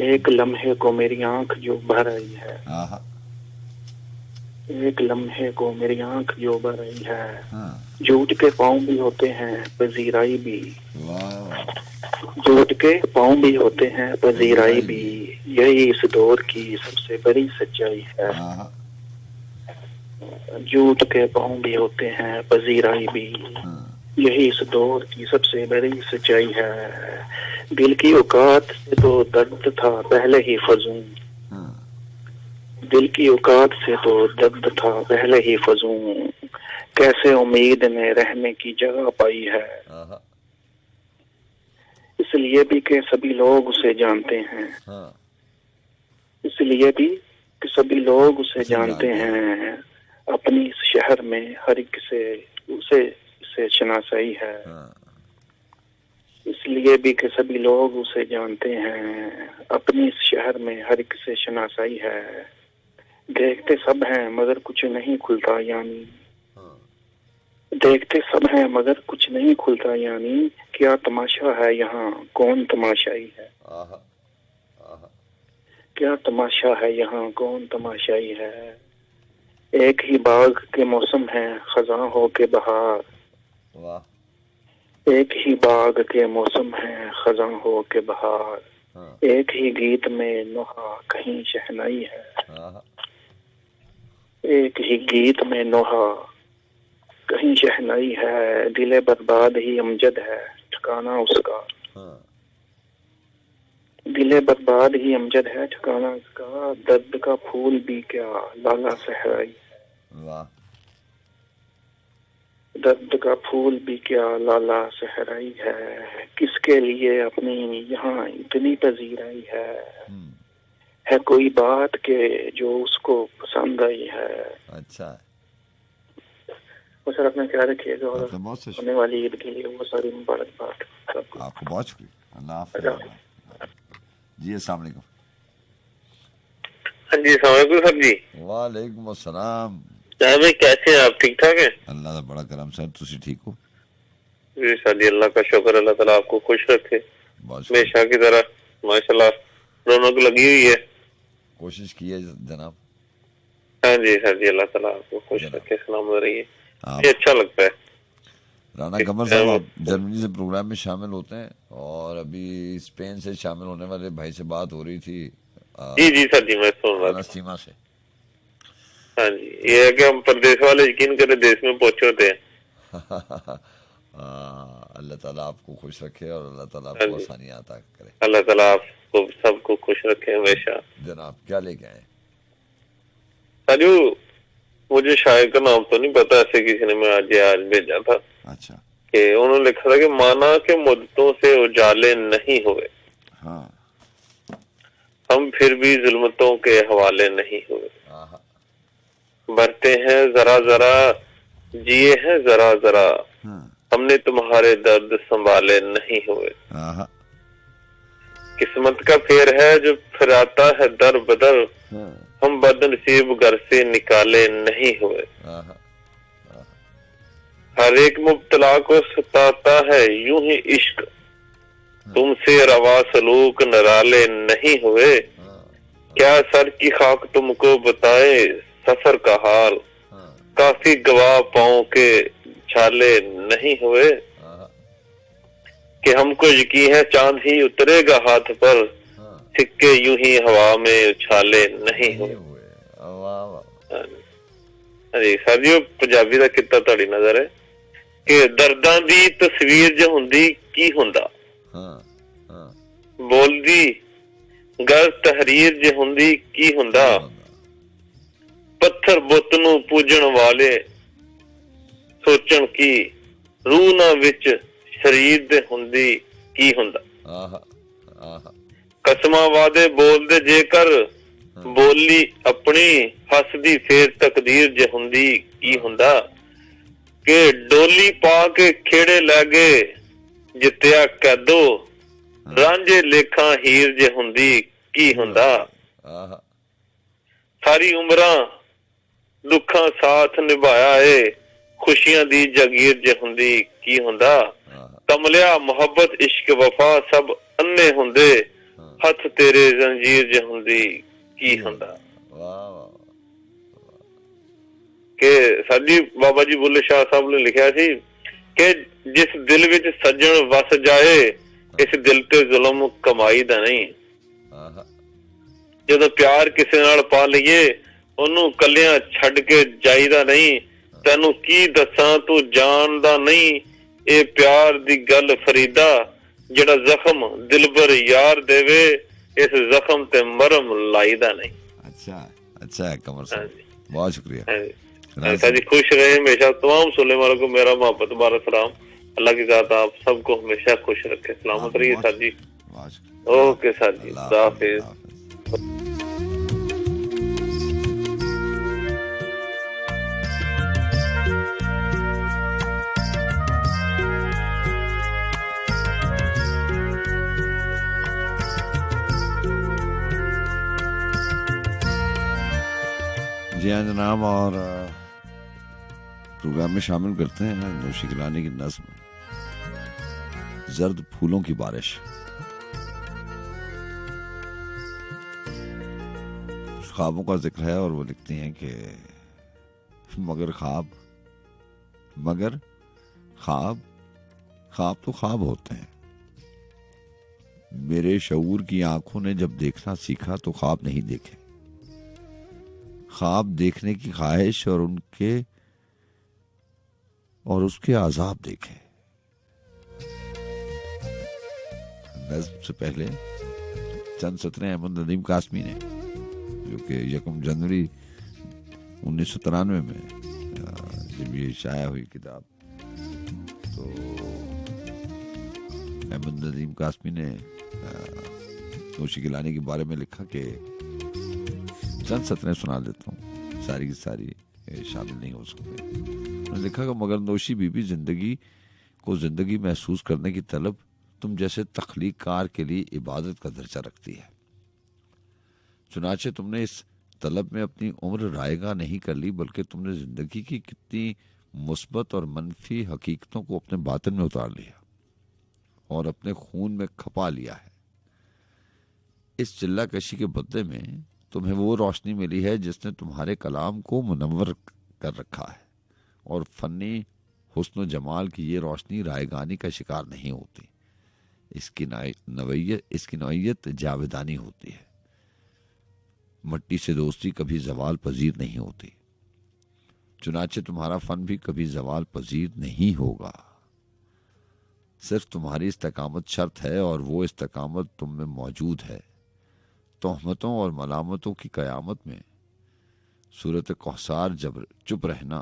एक लम्हे को मेरी आंख जो भर आई है। एक लम्हे को मेरी आंख जो भर आई है। झूठ के पाँव भी होते हैं पजीराई भी। झूठ के पाँव भी होते हैं पजीराई भी। यही इस दौर की सबसे बड़ी सच्चाई है। झूठ के पाँव भी होते हैं पजीराई भी। यही इस दौर की सबसे बड़ी सच्चाई है। दिल की औकात से तो दर्द था पहले ही फजूं। दिल की औकात से तो दर्द था पहले ही फजूं। कैसे उम्मीद ने रहने की जगह पाई है। इसलिए भी कि सभी लोग उसे जानते हैं। इसलिए भी कि सभी लोग उसे जानते हैं। अपनी इस शहर में हर एक से उसे शनासाई है। इसलिए भी कि सभी लोग उसे जानते हैं। अपनी इस शहर में हर एक से शनासाई है। देखते सब हैं मगर कुछ नहीं खुलता यानी। देखते सब हैं मगर कुछ नहीं खुलता यानी। क्या तमाशा है यहाँ कौन तमाशाई है। क्या तमाशा है यहाँ कौन तमाशाई है। एक ही बाग के मौसम है खजां हो के बहार। एक ही बाग के मौसम है खजां हो के बहार। एक ही गीत में नोहा कहीं शहनाई है। एक ही गीत में नोहा कहीं शहनाई है। दिले बर्बाद ही अमजद है ठिकाना उसका। दिले बर्बाद ही अमजद है ठिकाना उसका। दर्द का फूल भी क्या लाला सहराई है। दर्द का फूल भी क्या लाला सहराई है। किसके लिए अपनी यहाँ इतनी पजीराई है कोई बात के जो उसको पसंद आई है। अच्छा वो सर अपना ख्याल रखिएगा और होने वाली ईद के लिए वो सारी मुबारकबाद आपको। बहुत शुक्रिया। अल्लाह हाफ़िज़ जी। अस्सलाम वालेकुम। हाँ जी अस्सलाम वालेकुम सर जी। वालेकुम अस्सलाम। भाई कैसे हैं आप, ठीक ठाक हैं? अल्लाह का बड़ा करम सर, तुसी ठीक हो? जी सर जी अल्लाह का शुक्र। अल्लाह ताला आपको खुश रखे हमेशा की तरह। माशाल्लाह रौनक लगी हुई है। कोशिश की है जनाब। हाँ जी सर जी अल्लाह ताला आपको खुश रखे, सलामत रहिए। ये अच्छा लगता है। राना कमर साहब आप जर्मनी से प्रोग्राम में शामिल होते हैं और अभी स्पेन से शामिल होने वाले भाई से बात हो रही थी। जी जी सर जी मैं सुन रहा था सीमा से। हाँ जी ये है कि हम प्रदेश वाले यकीन करें देश में पहुंचे होते हैं। अल्लाह ताला आपको खुश रखे और अल्लाह ताला आपको आसानियां अता करे। अल्लाह ताला आपको सबको खुश रखे हमेशा। जनाब क्या लेके आए? साजू मुझे शायर का नाम तो नहीं पता, ऐसे किसी ने मैं आज भेजा था। अच्छा कि उन्होंने लिखा था कि माना के मुद्दों से उजाले नहीं हुए। हाँ। हम फिर भी जुल्मतों के हवाले नहीं हुए। मरते हैं जरा जरा जिए हैं जरा जरा। हमने तुम्हारे दर्द संभाले नहीं हुए। किस्मत का फेर है जो फिराता है दर बदर। हम बदनसीब घर से निकाले नहीं हुए। हर एक मुब्तला को सताता है यूं ही इश्क। तुमसे रवा सलूक नराले नहीं हुए। क्या सर की खाक तुमको बताए सफर का हाल। काफी गवाह पाँव के छाले नहीं हुए। कि हमको यकीन है चांद ही उतरेगा हाथ पर। सिक्के यूं ही हवा में उछाले नहीं हुए। अरे साजियो पंजाबी का कितना ताड़ी नजर है कि दर्दां दी तस्वीर जो हुंदी ਕੀ ਹੁੰਦਾ। ਹਾਂ ਹਾਂ ਬੋਲਦੀ ਗੱਲ ਤਹਰੀਰ ਜੇ ਹੁੰਦੀ ਕੀ ਹੁੰਦਾ। ਪੱਥਰ ਬੁੱਤ ਨੂੰ ਪੂਜਣ ਵਾਲੇ ਸੋਚਣ ਕੀ ਰੂਹ ਨਾ ਵਿੱਚ ਸਰੀਰ ਦੇ ਹੁੰਦੀ ਕੀ ਹੁੰਦਾ। ਆਹਾ ਆਹਾ ਕਸਮਾਂ ਵਾਦੇ ਬੋਲਦੇ ਜੇਕਰ ਬੋਲੀ ਆਪਣੀ ਹੱਸਦੀ ਫੇਰ ਤਕਦੀਰ ਜੇ ਹੁੰਦੀ ਕੀ ਹੁੰਦਾ। ਕਿ ਡੋਲੀ ਪਾ ਕੇ ਖੇੜੇ ਲੈ ਗਏ ਜਿੱਤਿਆ ਕੈਦੋ ਰਾਂਝੇ ਲੇਖਾਂ ਹੀਰ ਜੇ ਹੁੰਦੀ ਕੀ ਹੁੰਦਾ। ਆਹਾ ਸਾਰੀ ਉਮਰਾਂ ਦੁੱਖਾਂ ਸਾਥ ਨਿਭਾਇਆ ਏ ਖੁਸ਼ੀਆਂ ਦੀ ਜਾਗੀਰ ਜੇ ਹੁੰਦੀ ਕੀ ਹੁੰਦਾ। ਕਮਲਿਆ ਮੁਹੱਬਤ ਇਸ਼ਕ ਵਫਾ ਸਭ ਅੰਨੇ ਹੁੰਦੇ ਹੱਥ ਤੇਰੇ ਜ਼ੰਜੀਰ ਜੇ ਹੁੰਦੀ ਕੀ ਹੁੰਦਾ। ਵਾਹ ਵਾਹ ਕਿ ਸਾਡੀ ਬਾਬਾ ਜੀ ਬੁੱਲੇ ਸ਼ਾਹ ਸਾਹਿਬ ਨੇ ਲਿਖਿਆ ਸੀ ਕਿ ਜਿਸ ਦਿਲ ਵਿੱਚ ਸੱਜਣ ਵਸ ਜਾਏ ਇਸ ਦਿਲ ਤੇ ਜ਼ੁਲਮ ਕਮਾਈ ਦਾ ਨਹੀਂ। ਜਦੋਂ ਪਿਆਰ ਕਿਸੇ ਨਾਲ ਪਾ ਲਈਏ ਉਹਨੂੰ ਕੱਲਿਆਂ ਛੱਡ ਕੇ ਜਾਈਦਾ ਨਹੀਂ। ਤੈਨੂੰ ਕੀ ਦੱਸਾਂ ਤੂੰ ਜਾਣਦਾ ਨਹੀਂ ਇਹ ਪਿਆਰ ਦੀ ਗੱਲ ਫਰੀਦਾ। ਜਿਹੜਾ ਜ਼ਖਮ ਦਿਲਬਰ ਯਾਰ ਦੇਵੇ ਇਸ ਜ਼ਖਮ ਤੇ ਮਰਮ ਲਾਈਦਾ नहीं। अच्छा अच्छा है कमर साहब, बहुत शुक्रिया। ऐसा जी खुश रहे हमेशा। तमाम सुनने वालों को मेरा मोहब्बत बारा सलाम। अल्लाह की ज़ात आप सबको हमेशा खुश रखे, सलामत रहिए सर जी। ओके सर जी, खुदा हाफिज। जी हाँ जनाब, और प्रोग्राम में शामिल करते हैं नौशी गिलानी की नज़्म जर्द फूलों की बारिश। ख्वाबों का जिक्र है और वो लिखती हैं कि मगर ख्वाब ख्वाब तो ख्वाब होते हैं। मेरे शऊर की आंखों ने जब देखना सीखा तो ख्वाब नहीं देखे। ख्वाब देखने की ख्वाहिश और उसके आजाब देखे। नज़्म से पहले चंद सतरें अहमद नदीम कासमी ने, जो कि 1 जनवरी 1993 में जब ये शाया हुई किताब, तो अहमद नदीम कासमी ने नौशी गिलानी के बारे में लिखा कि चंद सतरें सुना देता हूँ, सारी की सारी शामिल नहीं हो सकते। उन्होंने लिखा कि मगर नौशी बीबी जिंदगी महसूस करने की तलब तुम जैसे तख्लीक कार के लिए इबादत का दर्जा रखती है। चुनाचे तुमने इस तलब में अपनी उम्र रायगा नहीं कर ली, बल्कि तुमने जिंदगी की कितनी मुस्बत और मनफी हकीकतों को अपने बातिन में उतार लिया और अपने खून में खपा लिया है। इस चिल्ला कशी के बदले में तुम्हें वो रोशनी मिली है जिसने तुम्हारे कलाम को मुनव्वर कर रखा है, और फन्नी हुस्न जमाल की ये रोशनी रायगानी का शिकार नहीं होती। इसकी नौइयत जावेदानी होती है। मट्टी से दोस्ती कभी जवाल पजीर नहीं होती। चुनाचे तुम्हारा फन भी कभी जवाल पजीर नहीं होगा। सिर्फ तुम्हारी इस्तकामत शर्त है, और वो इस्तकामत तुम में मौजूद है। तोहमतों और मलामतों की कयामत में सूरत कौसार जब चुप रहना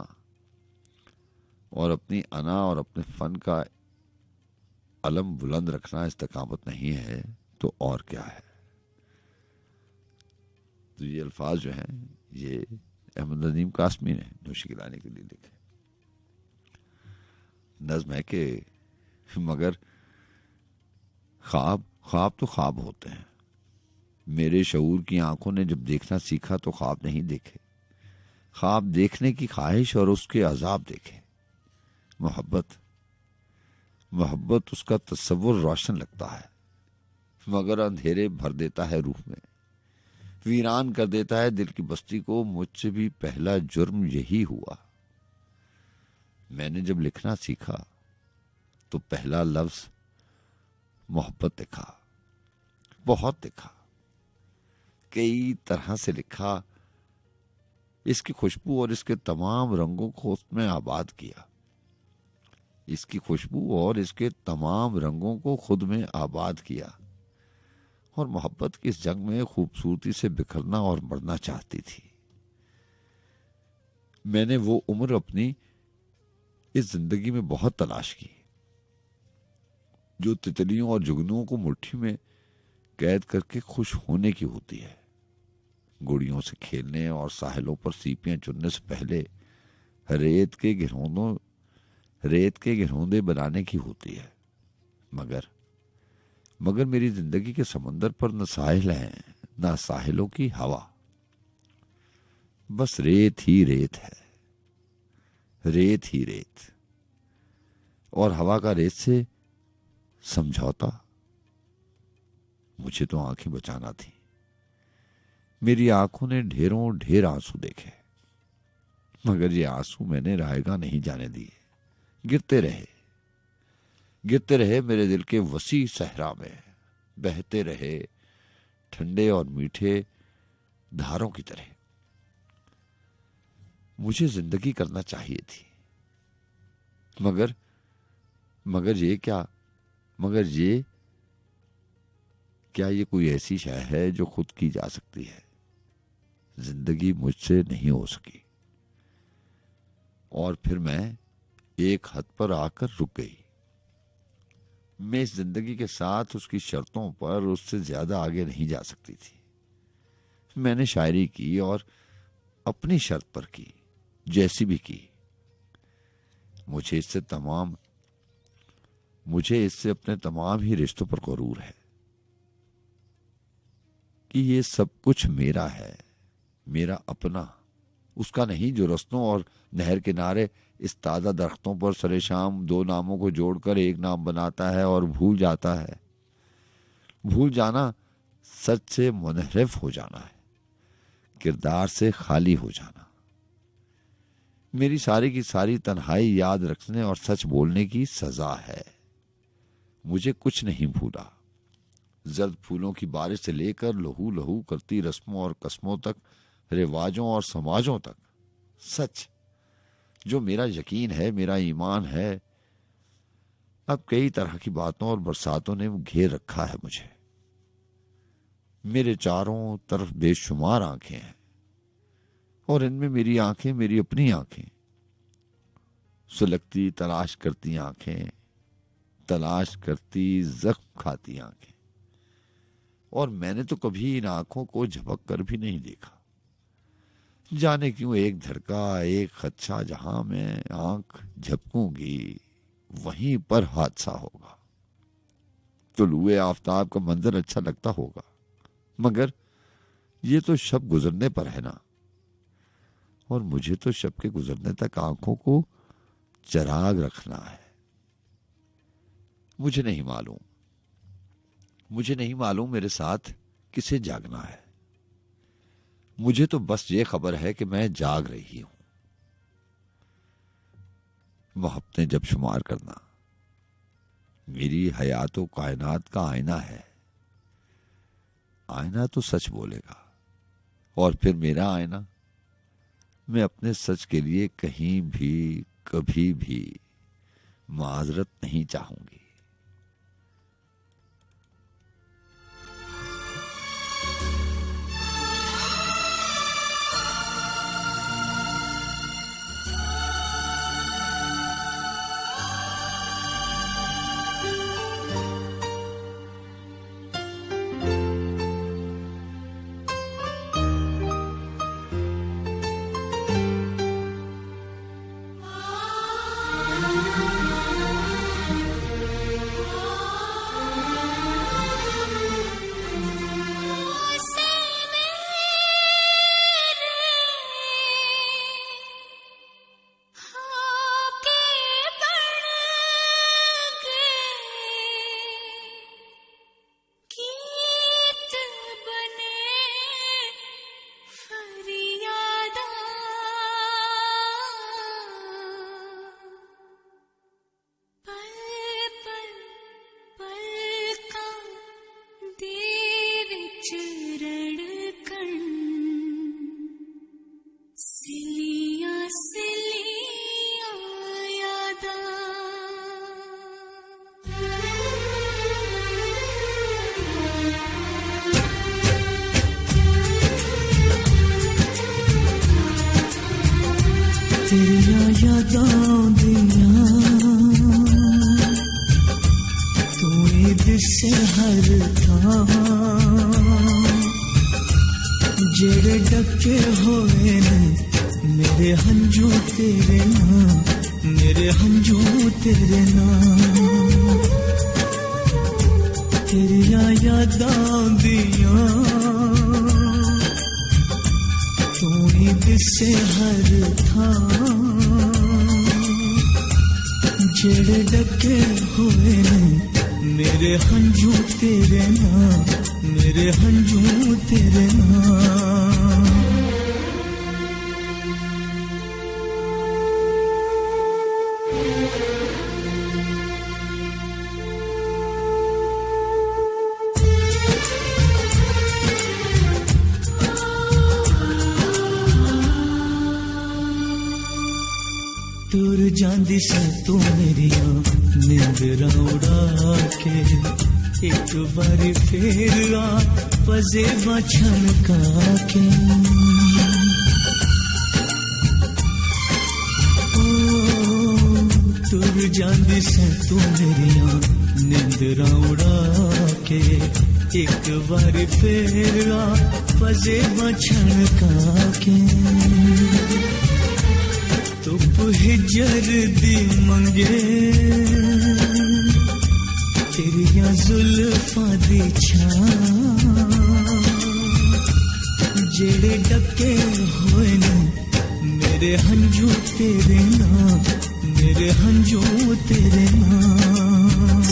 और अपनी अना और अपने फन का अलम बुलंद रखना इस्तकामत नहीं है तो और क्या है। तो ये अल्फाज जो हैं ये अहमद नदीम कासमी ने नौशी गिलानी के लिए लिखे। नज़्म है कि मगर ख्वाब तो ख्वाब होते हैं। मेरे शऊर की आंखों ने जब देखना सीखा तो ख्वाब नहीं देखे। ख्वाब देखने की ख्वाहिश और उसके अजाब देखे। मोहब्बत उसका तस्वुर रोशन लगता है, मगर अंधेरे भर देता है रूह में, वीरान कर देता है दिल की बस्ती को। मुझसे भी पहला जुर्म यही हुआ। मैंने जब लिखना सीखा तो पहला लफ्ज मोहब्बत लिखा। बहुत लिखा, कई तरह से लिखा। इसकी खुशबू और इसके तमाम रंगों को उसमें आबाद किया। इसकी खुशबू और इसके तमाम रंगों को खुद में आबाद किया और मोहब्बत की इस जंग में खूबसूरती से बिखरना और मरना चाहती थी। मैंने वो उम्र अपनी इस जिंदगी में बहुत तलाश की जो तितलियों और जुगनुओं को मुट्ठी में कैद करके खुश होने की होती है, गुड़ियों से खेलने और साहिलों पर सीपियां चुनने से पहले रेत के घरौंदे बनाने की होती है। मगर मेरी जिंदगी के समंदर पर न साहिल हैं न साहिलों की हवा, बस रेत ही रेत है, रेत ही रेत। और हवा का रेत से समझौता। मुझे तो आंखें बचाना थी। मेरी आंखों ने ढेरों ढेर आंसू देखे, मगर ये आंसू मैंने रायगा नहीं जाने दिए। गिरते रहे मेरे दिल के वसी सहरा में, बहते रहे ठंडे और मीठे धारों की तरह। मुझे जिंदगी करना चाहिए थी, मगर ये कोई ऐसी शय है जो खुद की जा सकती है। जिंदगी मुझसे नहीं हो सकी और फिर मैं एक हद पर आकर रुक गई। मैं इस जिंदगी के साथ उसकी शर्तों पर उससे ज्यादा आगे नहीं जा सकती थी। मैंने शायरी की और अपनी शर्त पर की, जैसी भी की। मुझे इससे अपने तमाम ही रिश्तों पर गुरूर है कि ये सब कुछ मेरा है, मेरा अपना, उसका नहीं जो रस्तों और नहर किनारे इस ताजा दरख्तों पर सरे शाम दो नामों को जोड़कर एक नाम बनाता है और भूल जाता है। भूल जाना सच से मुनहरिफ हो जाना है, किरदार से खाली हो जाना। मेरी सारी की सारी तन्हाई याद रखने और सच बोलने की सजा है। मुझे कुछ नहीं भूला, जर्द फूलों की बारिश से लेकर लहू लहू करती रस्मों और कस्मों तक, रिवाजों और समाजों तक। सच जो मेरा यकीन है, मेरा ईमान है। अब कई तरह की बातों और बरसातों ने घेर रखा है मुझे। मेरे चारों तरफ बेशुमार आंखें हैं और इनमें मेरी आंखें, मेरी अपनी आंखें, सुलगती तलाश करती आंखें, तलाश करती जख्म खाती आंखें। और मैंने तो कभी इन आंखों को झपक कर भी नहीं देखा। जाने क्यों एक धड़का, एक खदशा, जहां मैं आंख झपकूंगी वहीं पर हादसा होगा। तुलुए आफताब का मंजर अच्छा लगता होगा, मगर ये तो शब गुजरने पर है ना, और मुझे तो शब के गुजरने तक आंखों को चराग रखना है। मुझे नहीं मालूम मेरे साथ किसे जागना है। मुझे तो बस ये खबर है कि मैं जाग रही हूं। मोहब्बतें जब शुमार करना मेरी हयातो कायनात का आईना है। आईना तो सच बोलेगा और फिर मेरा आईना। मैं अपने सच के लिए कहीं भी कभी भी माजरत नहीं चाहूंगी। तेरिया यादां दियां तू दिसे हर थां जेड़े डके होए ने मेरे हंजू तेरे नाम, मेरे हंजू तेरे नाम। तेरिया यादां दियां तू ही दिसे हर थां जेड़े डके होए ने मेरे हंजू तेरे नाम, मेरे हंजू तेरे नाम। टुर जांदी सा तू मेरिया निंदरा उड़ा के एक बारी फिर आ पजेबा छनका के। टुर जांदी सा तू मेरिया निंदरा उड़ा के एक बारी फिर आ पजेबा छनका के। तुप हिजर दी मंगे तेरिया जुल्फां दी छां जेड़े डके होए ने मेरे हंजू तेरे नाम, मेरे हंजू तेरे नाम।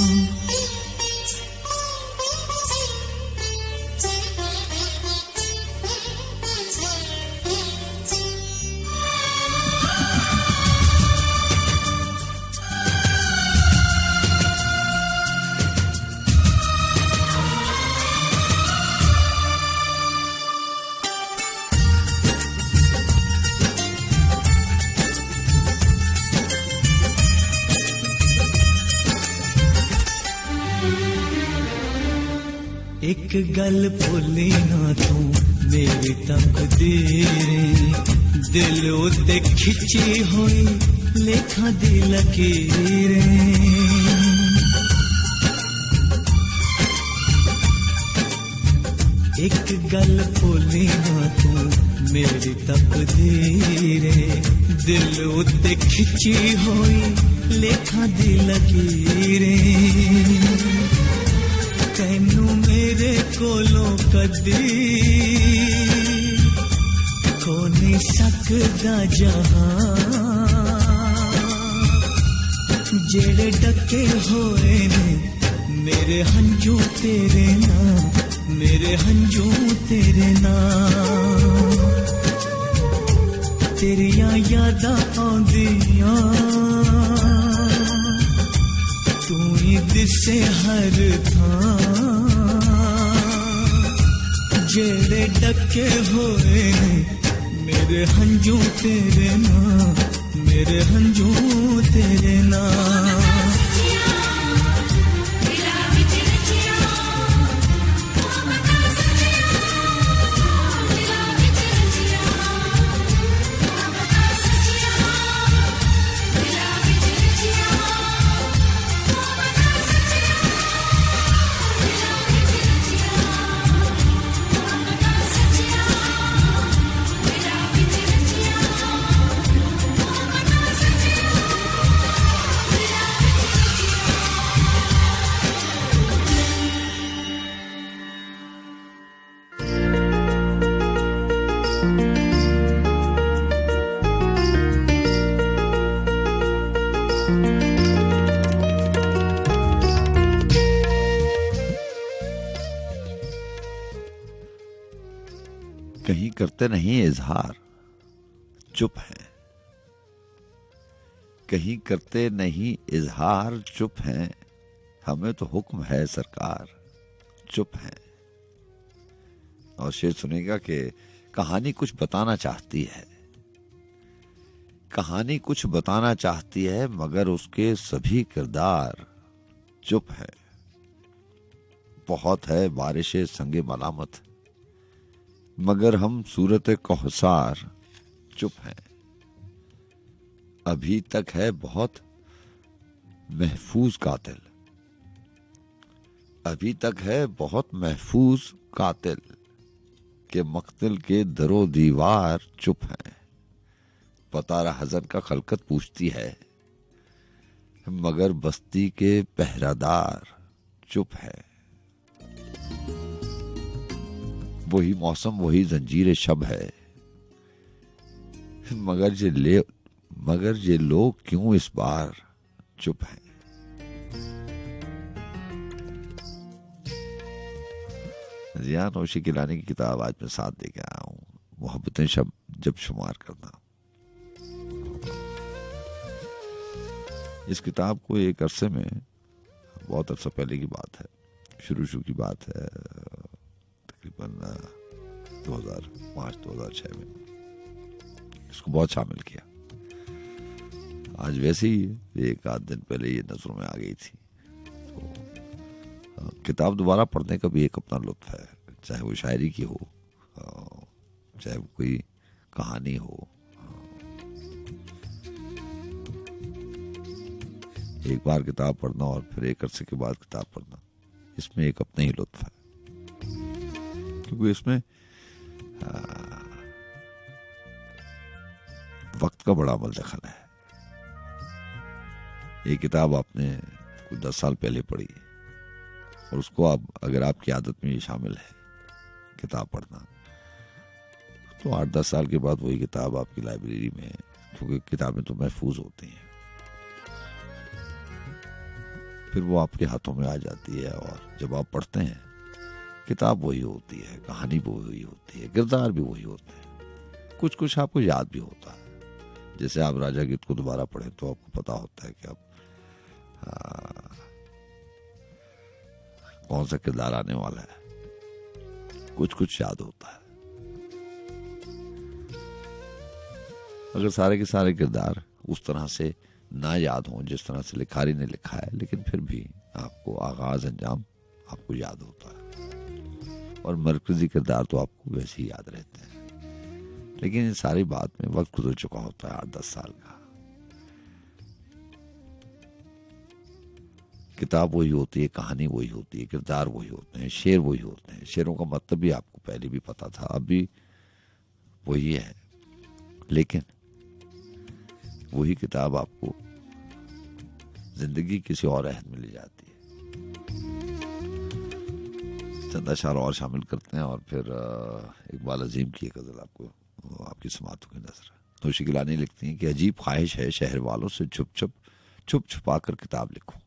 एक गल भुली ना तू मेरी तकदीरें दिल उते खिंची हुई लेखा दी लकीरें। एक गल भुली ना तू मेरी तकदीरें दिल उते खिंची हुई लेखा दी लकीरें। तैनू मेरे कोलों कदी खो नहीं सकदा जहां जेड़े डके होए ने मेरे हंजू तेरे नाम, मेरे हंजू तेरे नाम। तेरिया यादां आंदियां तू ही दिसे हर थां जेड़े डके होए ने मेरे हंजू तेरे नाम, मेरे हंजू तेरे नाम। कहीं करते नहीं इजहार, चुप है। कहीं करते नहीं इजहार, चुप है। हमें तो हुक्म है सरकार, चुप है। और शेर सुनेगा कि कहानी कुछ बताना चाहती है, कहानी कुछ बताना चाहती है, मगर उसके सभी किरदार चुप है। बहुत है बारिशे संगे मलामत, मगर हम सूरत कौसार चुप हैं। अभी तक है बहुत महफूज कातिल, अभी तक है बहुत महफूज कातिल के मक्तल के दरो दीवार चुप है। पतारा हजन का खलकत पूछती है मगर बस्ती के पहरादार चुप है। वही मौसम वही जंजीर शब है मगर ये लोग क्यों इस बार चुप हैं। जिया नौशी गिलानी की किताब आज मैं साथ दे के आया हूँ, मोहब्बतें जब शुमार करना। इस किताब को एक अरसे में, बहुत अरसा पहले की बात है, शुरू की बात है, तकरीबन 2005-2006 में इसको बहुत शामिल किया। आज वैसे ही एक आध दिन पहले ये नजरों में आ गई थी। तो किताब दोबारा पढ़ने का भी एक अपना लुत्फ है, चाहे वो शायरी की हो, चाहे वो कोई कहानी हो। एक बार किताब पढ़ना और फिर एक अरसे के बाद किताब पढ़ना, इसमें एक अपना ही लुत्फ है, क्योंकि इसमें वक्त का बड़ा अमल दखल है। ये किताब आपने कुछ 10 साल पहले पढ़ी और उसको आप, अगर आपकी आदत में ये शामिल है किताब पढ़ना, तो 8-10 साल के बाद वही किताब आपकी लाइब्रेरी में, क्योंकि किताबें तो महफूज होती हैं, फिर वो आपके हाथों में आ जाती है। और जब आप पढ़ते हैं, किताब वही होती है, कहानी भी वही होती है, किरदार भी वही होते हैं, कुछ कुछ आपको याद भी होता है। जैसे आप राजा गीत को दोबारा पढ़ें तो आपको पता होता है कि आप कौन सा किरदार आने वाला है, कुछ कुछ याद होता है। अगर सारे के सारे किरदार उस तरह से ना याद हों जिस तरह से लिखारी ने लिखा है, लेकिन फिर भी आपको आगाज अंजाम आपको याद होता है, और मरकजी किरदार तो आपको वैसे ही याद रहते हैं। लेकिन इन सारी बात में वक्त गुजर चुका होता है 8-10 साल का। किताब वही होती है, कहानी वही होती है, किरदार वही होते हैं, शेर वही होते हैं। शेरों का मतलब भी आपको पहले भी पता था, अब भी वही है, लेकिन वही किताब आपको जिंदगी किसी और अहद में ले जाती है। चंद अशार और शामिल करते हैं और फिर इकबाल अजीम की एक गजल आपको आपकी समातों की नजर। नौशी गिलानी लिखती हैं कि अजीब ख्वाहिश है शहर वालों से छुप छुपा कर किताब लिखूं।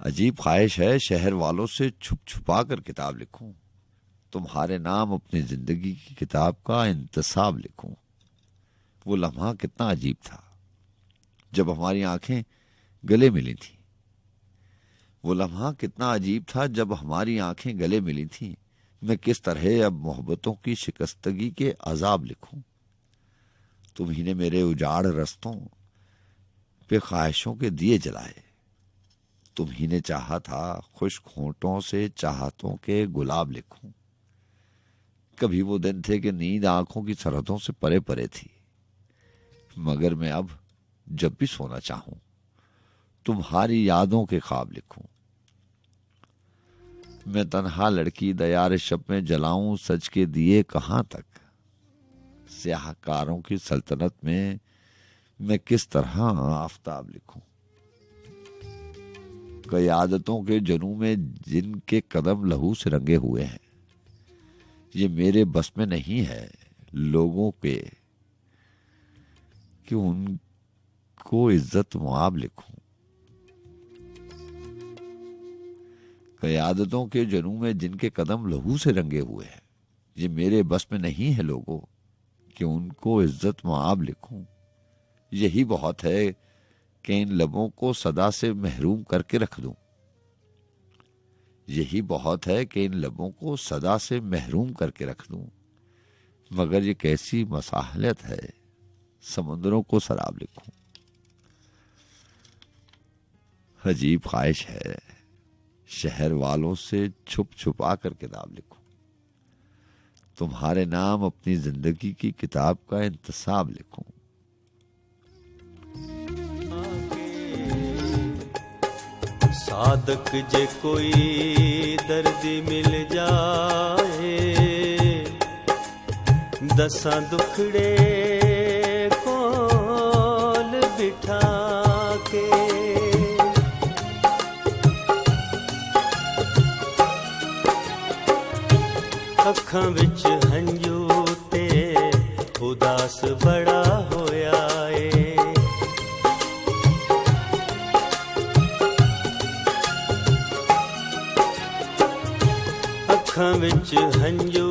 अजीब ख्वाहिश है शहर वालों से छुप छुपा कर किताब लिखूं, तुम्हारे नाम अपनी जिंदगी की किताब का इंतसाब लिखूं। वो लम्हा कितना अजीब था जब हमारी आंखें गले मिली थी, वो लम्हा कितना अजीब था जब हमारी आंखें गले मिली थी। मैं किस तरह अब मोहब्बतों की शिकस्तगी के अजाब लिखूं, तुम ही ने मेरे उजाड़ रस्तों पे ख्वाहिशों के दिए जलाए। तुम ही ने चाहा था खुश्क होंठों से चाहतों के गुलाब लिखूं। कभी वो दिन थे कि नींद आंखों की सरहदों से परे परे थी, मगर मैं अब जब भी सोना चाहूं तुम्हारी यादों के ख्वाब लिखूं। मैं तन्हा लड़की दयार शब में जलाऊं सच के दिए कहां तक, स्याहकारों की सल्तनत में मैं किस तरह आफताब लिखूं। कई आदतों के जनू में जिनके कदम लहू से रंगे हुए हैं, ये मेरे बस में नहीं है लोगों के कि उनको इज्जत मुआब लिखूं। कई आदतों के जनू में जिनके कदम लहू से रंगे हुए हैं, ये मेरे बस में नहीं है लोगों कि उनको इज्जत मुआब लिखूं। यही बहुत है कि इन लबों को सदा से महरूम करके रख दूं। यही बहुत है कि इन लबों को सदा से महरूम करके रख दूं, मगर ये कैसी मसाहलत है समुद्रों को शराब लिखूं। अजीब ख्वाहिश है शहर वालों से छुप छुपा कर किताब लिखूं, तुम्हारे नाम अपनी जिंदगी की किताब का इंतसाब लिखूं। साधक जे कोई दर्दी मिल जाए, दसां दुखड़े कोल बिठा के, अखां विच हंजू ते उदास बड़ा होया ए, अखां विच हंजू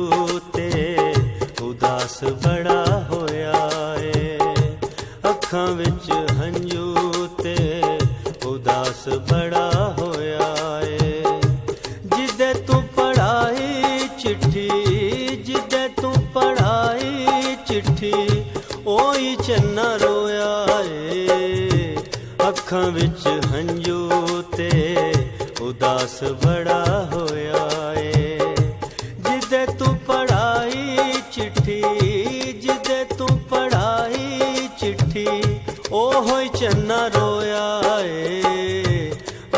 ते उदास बड़ा होया ए, अखां विच हंजू ते उदास बड़ा होया ए। जिदे तू पढ़ाई चिट्ठी, जिदे तू पढ़ाई चिट्ठी, ओही चन्ना रोया ए, अखां विच हंजू ते उदास बड़ा होया ए। जिदे तू पढ़ाई चिट्ठी, जिदे तू पढ़ाई चिट्ठी, ओहो चन्ना रोया ए,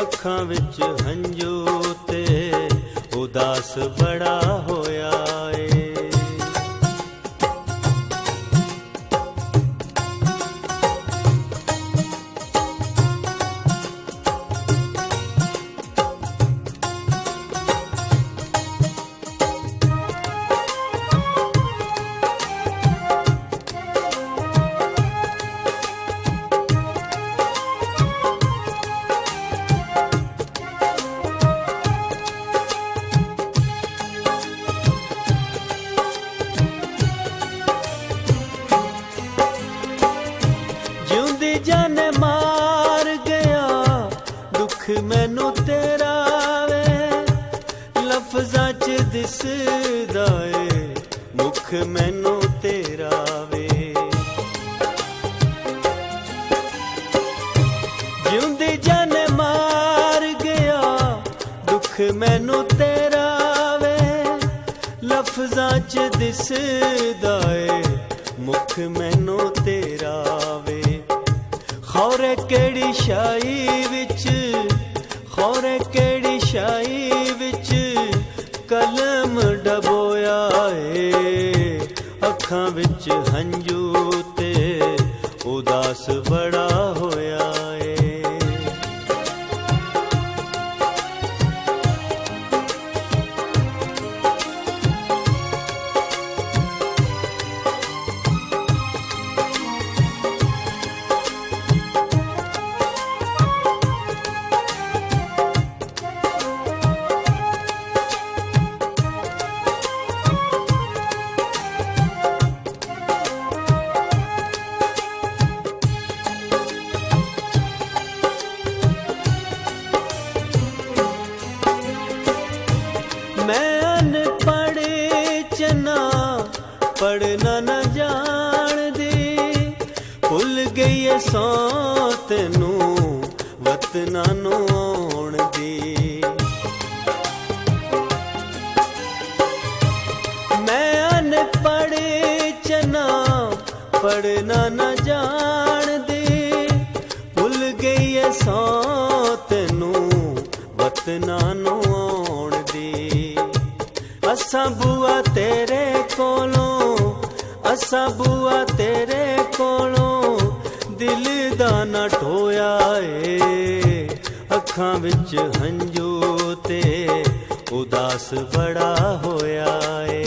अखां विच हंजू ते उदास बड़ा होया ए। जाने मार गया दुख मैनू तेरा वे, लफ्जां च दिसदा ए मुख मैनू तेरा वे। जिउंदी जाने मार गया दुख मैनू तेरा वे, लफ्जां च दिसदा ए मुख मैनू तेरा वे। खौरे केड़ी शाही विच, खौरे केड़ी शाही विच कलम डबोया ए, अखां विच हंजू ते उदास बड़ा होया ए। मैं अनपढ़ चना पढ़ना न जान दी, भुल गई है सौ तेनू वतना नू आउण दी। मैं अनपढ़ चना पढ़ना न जान दी, भुल गई है सौ तेनू वतना नू आउण दी। असां बुआ तेरे कोलों, असां बुआ तेरे कोलों दिल दा ना ढोया ए, अखां विच हंजू ते उदास बड़ा होया ए।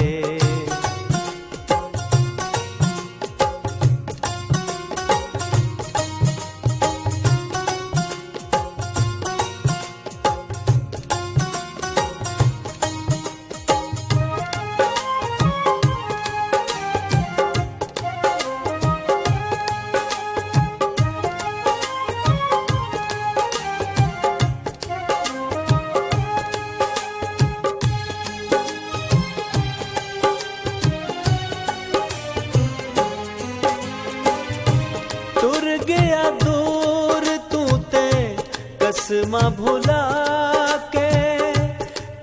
कसमा भुला के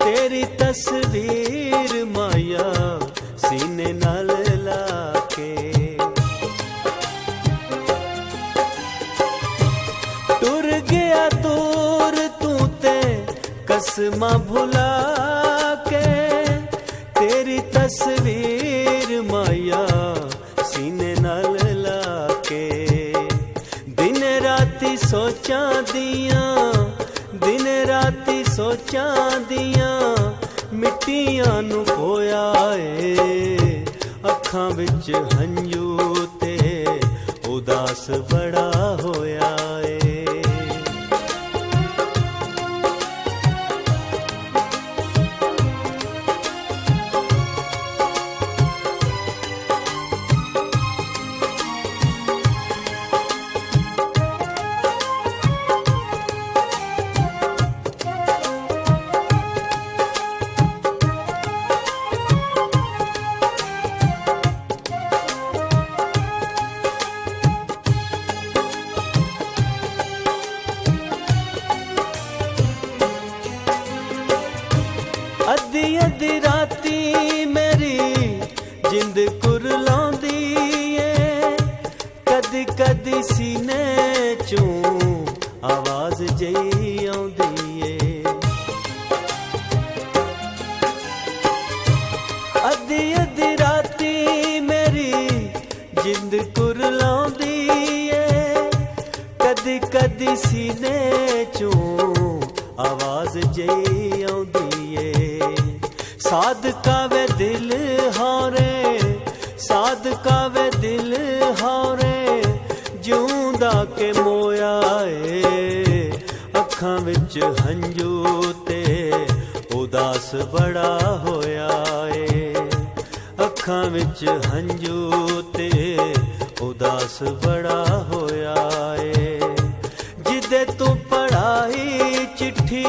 तेरी तस्वीर माया सीने नाल लाके, टुर गया दूर तू ते चश्मा भुला के तेरी तस्वीर माया सीने नाल लाके दिन राती सोचां दियां दिन राती सोचां दियां मिट्टियां नू खोया ए अखां विच हंजू ते उदास बड़ा होया ए अद्धी राती मेरी जिंद कुरलांदी ए कदी कदी सीने चों आवाज जई आउंदी ए अद्धी राती मेरी जिंद कुरलांदी ए कदी कदी सीने चों आवाज जई आउंदी ए सादका वे दिल हारे सादका वे दिल हारे जूंदा के मोया ए अखां विच हंजू ते उदास बड़ा होया ए अखां विच हंजू ते उदास बड़ा होया ए जिदे तू पढ़ाई चिट्ठी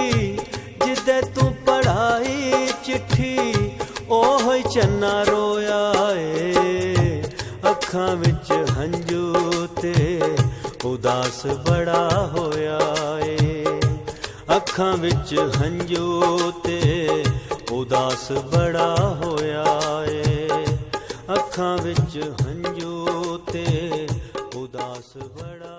जिदे तू पढ़ाई चिट्ठी ओह चन्ना रोया ए अखां विच हंजू ते उदास बड़ा होया ए अखां विच हंजू ते उदास बड़ा होया ए अखां विच हंजू ते उदास बड़ा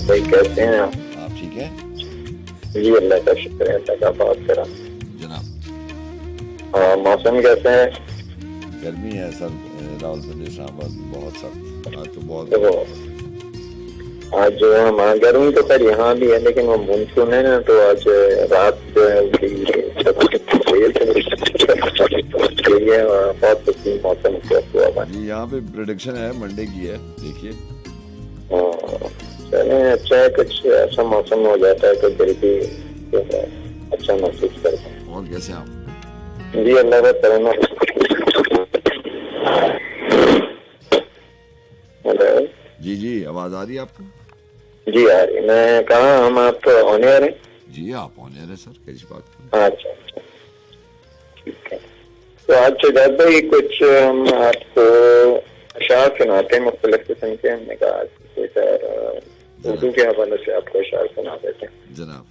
भाई कैसे हैं आप? ठीक है जी अल्लाह का शुक्र है, अल्लाह का बात करा जनाब। मौसम कैसे है? गर्मी है सर, रावलपिंडी इस्लामाबाद बहुत सख्त आज तो बहुत। तो आज जो है हमारा गर्मी तो सर यहाँ भी है, लेकिन वो मानसून है ना, तो आज रात जो है बहुत मौसम हुआ जी। यहाँ पे प्रेडिक्शन है मंडे की है, देखिए। चले अच्छा है, कुछ ऐसा मौसम हो जाता है तो दिल भी जो है अच्छा महसूस करता है। और कैसे आप? जी अल्लाह का करना। हेलो जी जी, आवाज आ रही है आपको? जी आ रही। मैं कहा हम आप ऑन एयर हैं? जी आप ऑन एयर है सर, कैसी बात? अच्छा अच्छा ठीक है। तो आज शुजात भाई कुछ हम आपको अशार सुनाते हैं मुख्तलिफ किस्म के। हमने कहा कोई सर उर्दू के हवाले से आपको अशार सुना देते हैं। जनाब।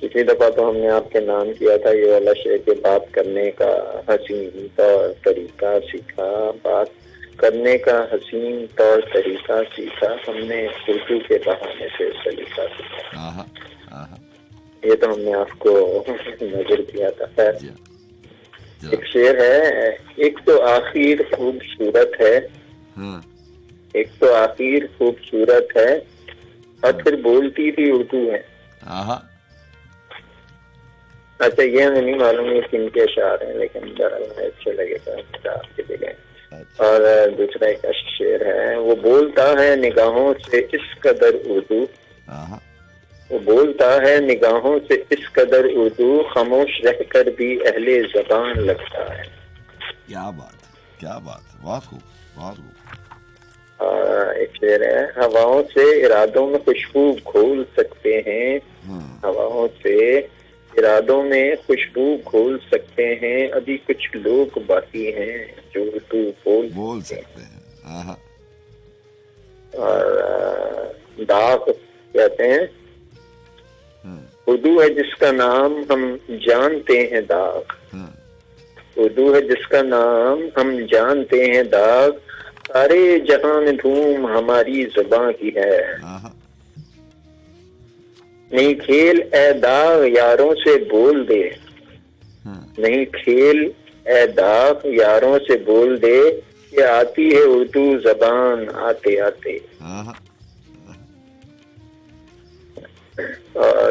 पिछली दफा तो हमने आपके नाम किया था, ये वाला शेर के बात करने का हसीन तौर तरीका सीखा, बात करने का हसीन तौर तरीका सीखा, हमने उर्दू के बहाने से सलीका सीखा। ये तो हमने आपको नजर किया था। खैर एक शेर है, एक तो आखिर खूबसूरत है, एक तो आखिर खूबसूरत है और फिर बोलती भी उर्दू है। अच्छा, ये हमें नहीं मालूम है किनके अशार हैं, लेकिन बहरहाल अच्छे लगेगा आपके जगह। और दूसरा एक शेर है, वो बोलता है निगाहों से इस कदर उर्दू, वो बोलता है निगाहों से इस कदर उर्दू, खामोश रहकर भी अहले ज़बान लगता है। क्या बात, क्या बात, बहुत खूब, बहुत खूब। एक शेर है, हवाओं से इरादों में खुशबू घोल सकते हैं, हवाओं से इरादों में खुशबू घोल सकते हैं, अभी कुछ लोग बाकी हैं जो तू बोल सकते हैं। और दाग कहते हैं, उर्दू है जिसका नाम हम जानते हैं दाग, उर्दू है जिसका नाम हम जानते हैं दाग, सारे जहां में धूम हमारी जुबान की है। नहीं खेल ए दाग यारों से बोल दे, नहीं खेल ए दाग यारों से बोल दे, ये आती है उर्दू जबान आते आते। और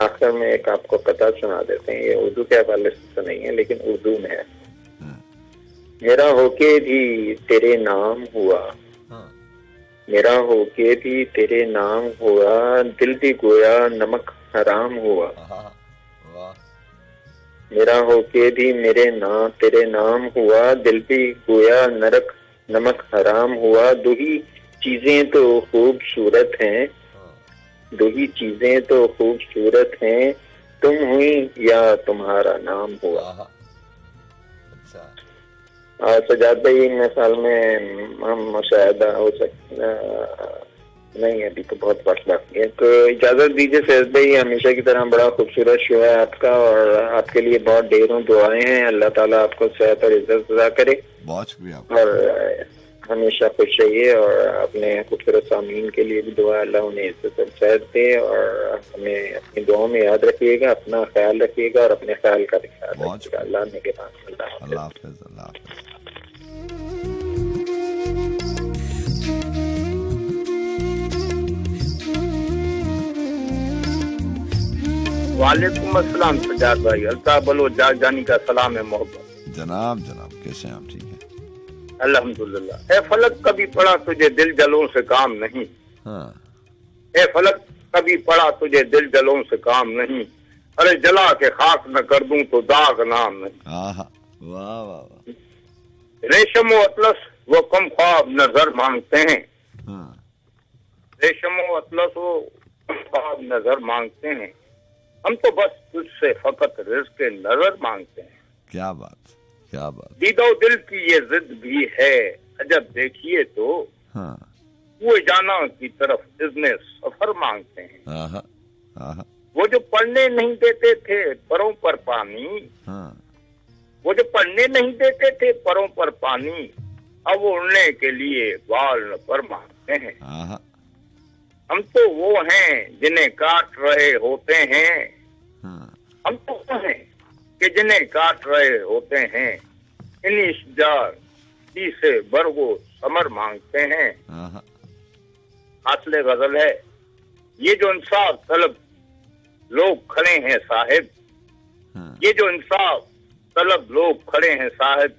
आखिर में एक आपको कथा सुना देते हैं, ये उर्दू के हवाले से तो नहीं है लेकिन उर्दू में है। मेरा होके भी तेरे नाम हुआ, मेरा होके भी तेरे नाम हुआ, दिल भी गोया नमक हराम हुआ। मेरा होके भी तेरे नाम हुआ, दिल भी गोया नमक हराम हुआ। दो ही चीजें तो खूबसूरत हैं, दो ही चीजें तो खूबसूरत हैं, तुम हुई या तुम्हारा नाम हुआ। सजाद भाई मेरे ख्याल में हम मुशाहिदा हो सकता नहीं, अभी तो बहुत वक्त बाकी है, तो इजाजत दीजिए फैज भाई। हमेशा की तरह बड़ा खूबसूरत शो है आपका और आपके लिए बहुत ढेरों दुआएं हैं। अल्लाह ताला आपको सेहत और इज्जत अदा करे। बहुत शुक्रिया। और हमेशा खुश रहिए और अपने खूबसूरत सामीन के लिए भी दुआ, अल्लाह उन्हें इज्जत और सेहत दे और हमें अपनी दुआओं में याद रखिएगा, अपना ख्याल रखिएगा और अपने ख्याल का भी ख्याल रखिएगा। अल्लाह ने के पास अल्लाह हाफ़िज़, अल्लाह हाफ़िज़। वालेकुम अस्सलाम सजाद भाई, अल्ताफ बलो जानी का सलाम है मोहब्बत। जनाब जनाब कैसे हैं आप? ठीक है अल्हम्दुलिल्लाह। ए फलक कभी पड़ा तुझे दिल जलों से काम नहीं, ए फलक कभी पड़ा तुझे दिल जलों से काम नहीं, अरे जला के खाक न कर दूं तो दाग नाम नहीं। वाह वाह वाह। रेशम व अतलस वो कम ख्वाब नजर मांगते हैं, रेशम व अतलस वो कम ख्वाब नजर मांगते हैं, हम तो बस तुझसे फकत रिज़्क़ नजर मांगते हैं। क्या बात, क्या बात। दीदो दिल की ये जिद भी है, अजब देखिए तो वो जाना की तरफ इज़्ने सफर मांगते हैं। वो जो पढ़ने नहीं देते थे परों पर पानी, वो जो पढ़ने नहीं देते थे परों पर पानी, अब वो उड़ने के लिए बाल पर मांगते हैं। हम तो वो हैं जिन्हें काट रहे होते हैं, हम तो वो हैं कि जिन्हें काट रहे होते हैं, इन्हीं जार से बरगो समर मांगते हैं। हासिल गजल है, ये जो इंसाफ तलब लोग खड़े हैं साहिब, ये जो इंसाफ तलब लोग खड़े हैं साहिब,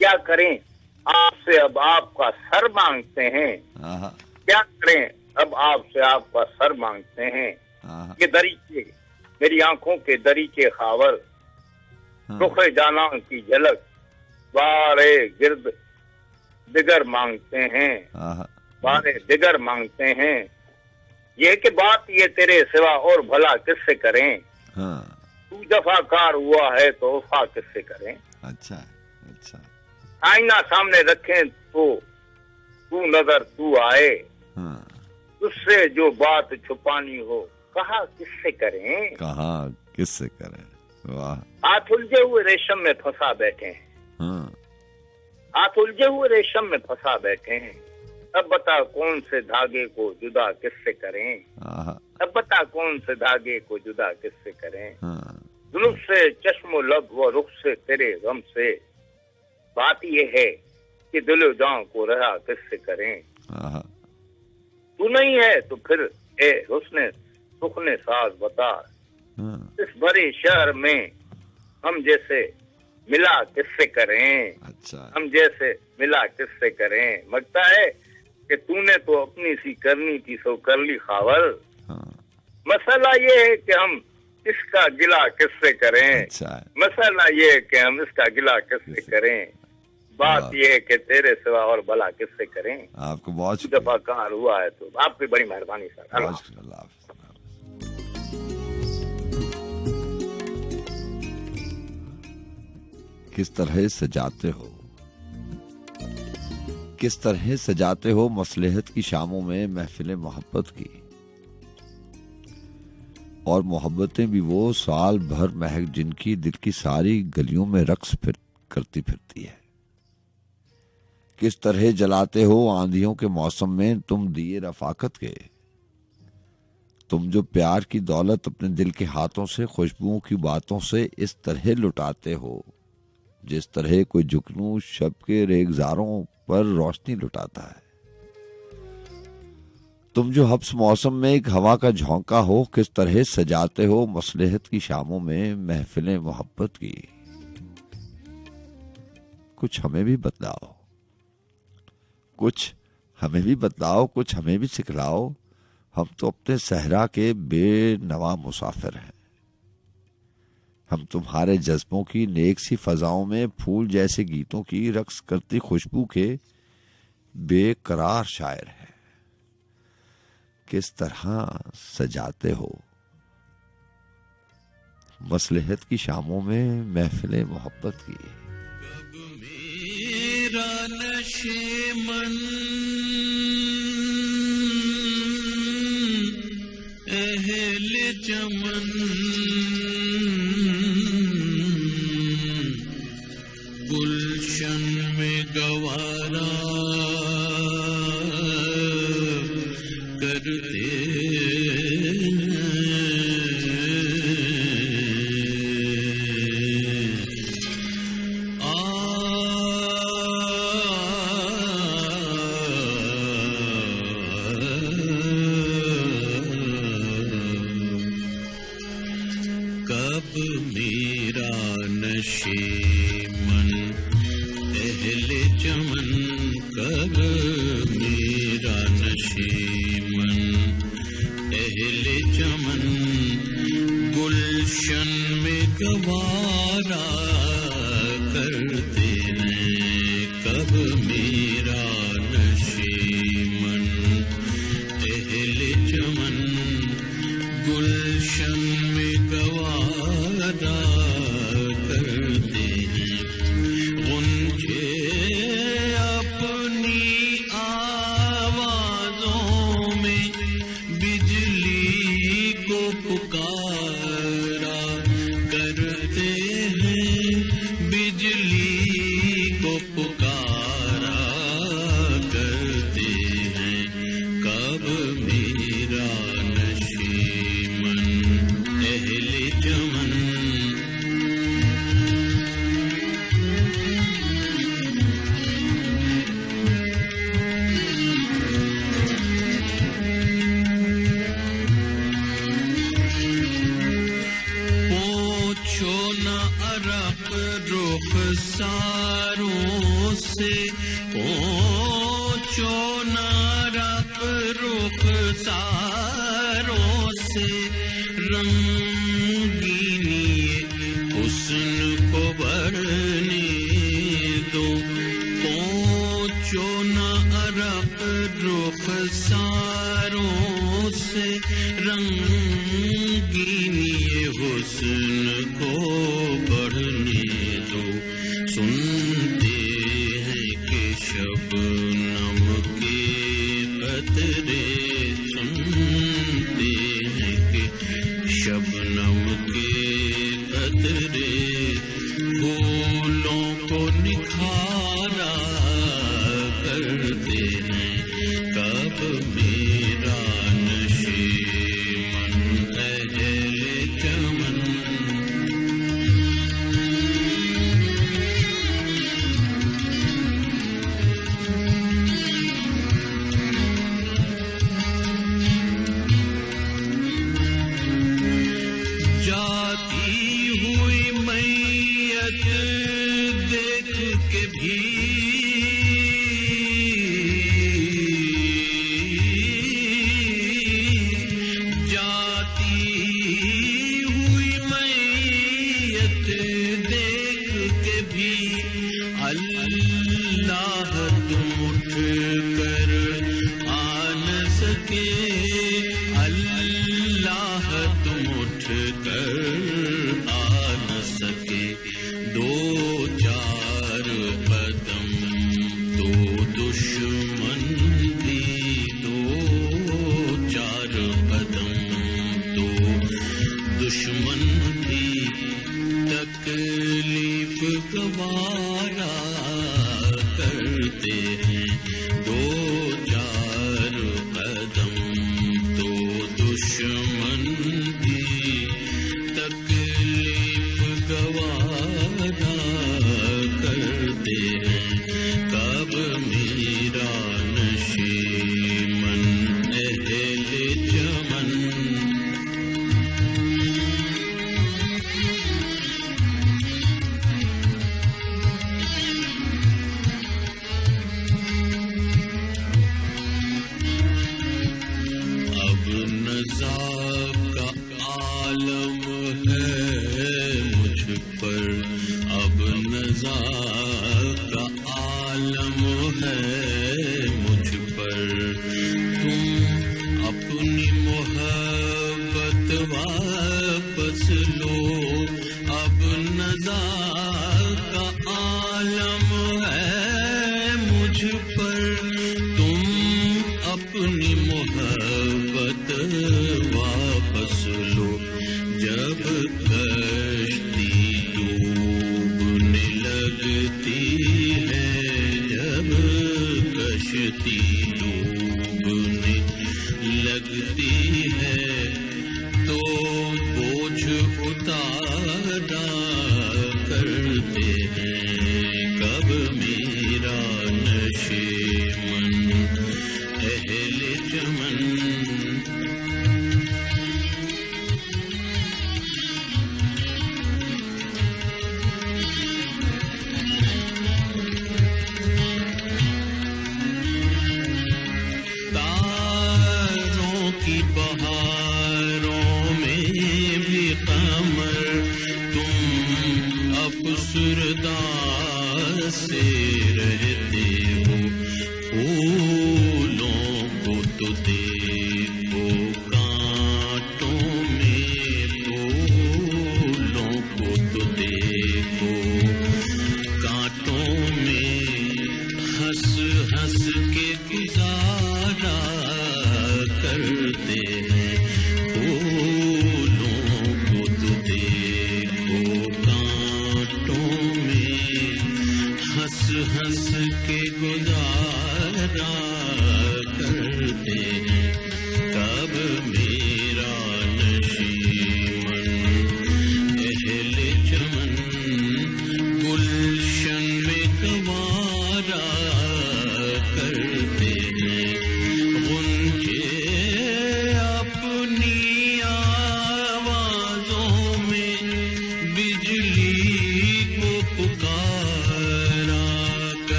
क्या करें आपसे अब आपका सर मांगते हैं, क्या करें अब आपसे आपका सर मांगते हैं। ये दरीचे मेरी आंखों के दरीचे खावर, रुखे जाना की झलक बारे गिर्द दिगर मांगते हैं, बारे दिगर मांगते हैं। ये कि बात ये तेरे सिवा और भला किससे करें, तू जफाकार हुआ है तो वफा किससे करें। अच्छा अच्छा। आईना सामने रखें तो तू नजर तू आए, उससे जो बात छुपानी हो कहा किससे करें, कहा किससे करें। वाह। हाथ उलझे हुए रेशम में फंसा बैठे हैं, हाँ। हाथ उलझे हुए रेशम में फंसा बैठे हैं, अब बता कौन से धागे को जुदा किससे करें, अब बता कौन से धागे को जुदा किससे करें। हाँ। जुल्फ से चश्मो लब व रुख से तेरे गम से, बात ये है कि दिलो जान को रहा किससे करें। तू नहीं है तो फिर ए हुस्ने सुखने साज बता, इस भरे शहर में हम जैसे मिला किससे करें। अच्छा। हम जैसे मिला किससे करें। लगता है कि तूने तो अपनी सी करनी थी सो कर ली खावल। मसला ये है कि हम इसका गिला किससे करें। अच्छा। मसला ये है कि हम इसका गिला किससे करें। बात ये है कि तेरे सिवा और भला किससे करें। आपको बहुत दफा कहाँ हुआ है तो आपकी बड़ी मेहरबानी सर। अल्लाह। किस तरह सजाते हो, किस तरह सजाते हो मसलहत की शामों में महफिल मोहब्बत की, और मोहब्बतें भी वो साल भर महक जिनकी दिल की सारी गलियों में रक्स करती फिरती है। किस तरह जलाते हो आंधियों के मौसम में तुम दिए रफाकत के, तुम जो प्यार की दौलत अपने दिल के हाथों से खुशबुओं की बातों से इस तरह लुटाते हो जिस तरह कोई जुगनू शब के रेगजारों पर रोशनी लुटाता है। तुम जो हब्स मौसम में एक हवा का झोंका हो, किस तरह सजाते हो मसलहत की शामों में महफिलें मोहब्बत की। कुछ हमें भी बतलाओ, कुछ हमें भी बतलाओ, कुछ हमें भी सिखलाओ। हम तो अपने सहरा के बेनवा मुसाफिर हैं। हम तुम्हारे जज्बों की नेक सी फजाओं में फूल जैसे गीतों की रक्स करती खुशबू के बेकरार शायर हैं। किस तरह सजाते हो मसलहत की शामों में महफिले मोहब्बत की। कब मेरा नशे मन अहले चमन गुलशन में गवारा करते कब मेरा नशे मन अहले चमन, कब मेरा नशे मन अहले चमन गुलशन में गवारा करते हैं। कब मेरा नशे मन अहले चमन गुलशन में गवारा करते हैं। गुंजे अपनी आवाजों में बिजली को पुकारा करते हैं। बिजली को पुकारा करते हैं। कब मेरा नशे मन अहले चमन पोछो न अरब रुखसारों से, पोछो न अरब रुखसारों से रंगीनी हुस्न को बढ़ने दो। पोछो न अरब रुखसारों से रंगीनी हुस्न को बढ़ने दो। सुनते हैं कि शबनम के कतरे, शबनम के कतरे फूलों को निखारा करते हैं, कब मेरा नशीमन अहले चमन।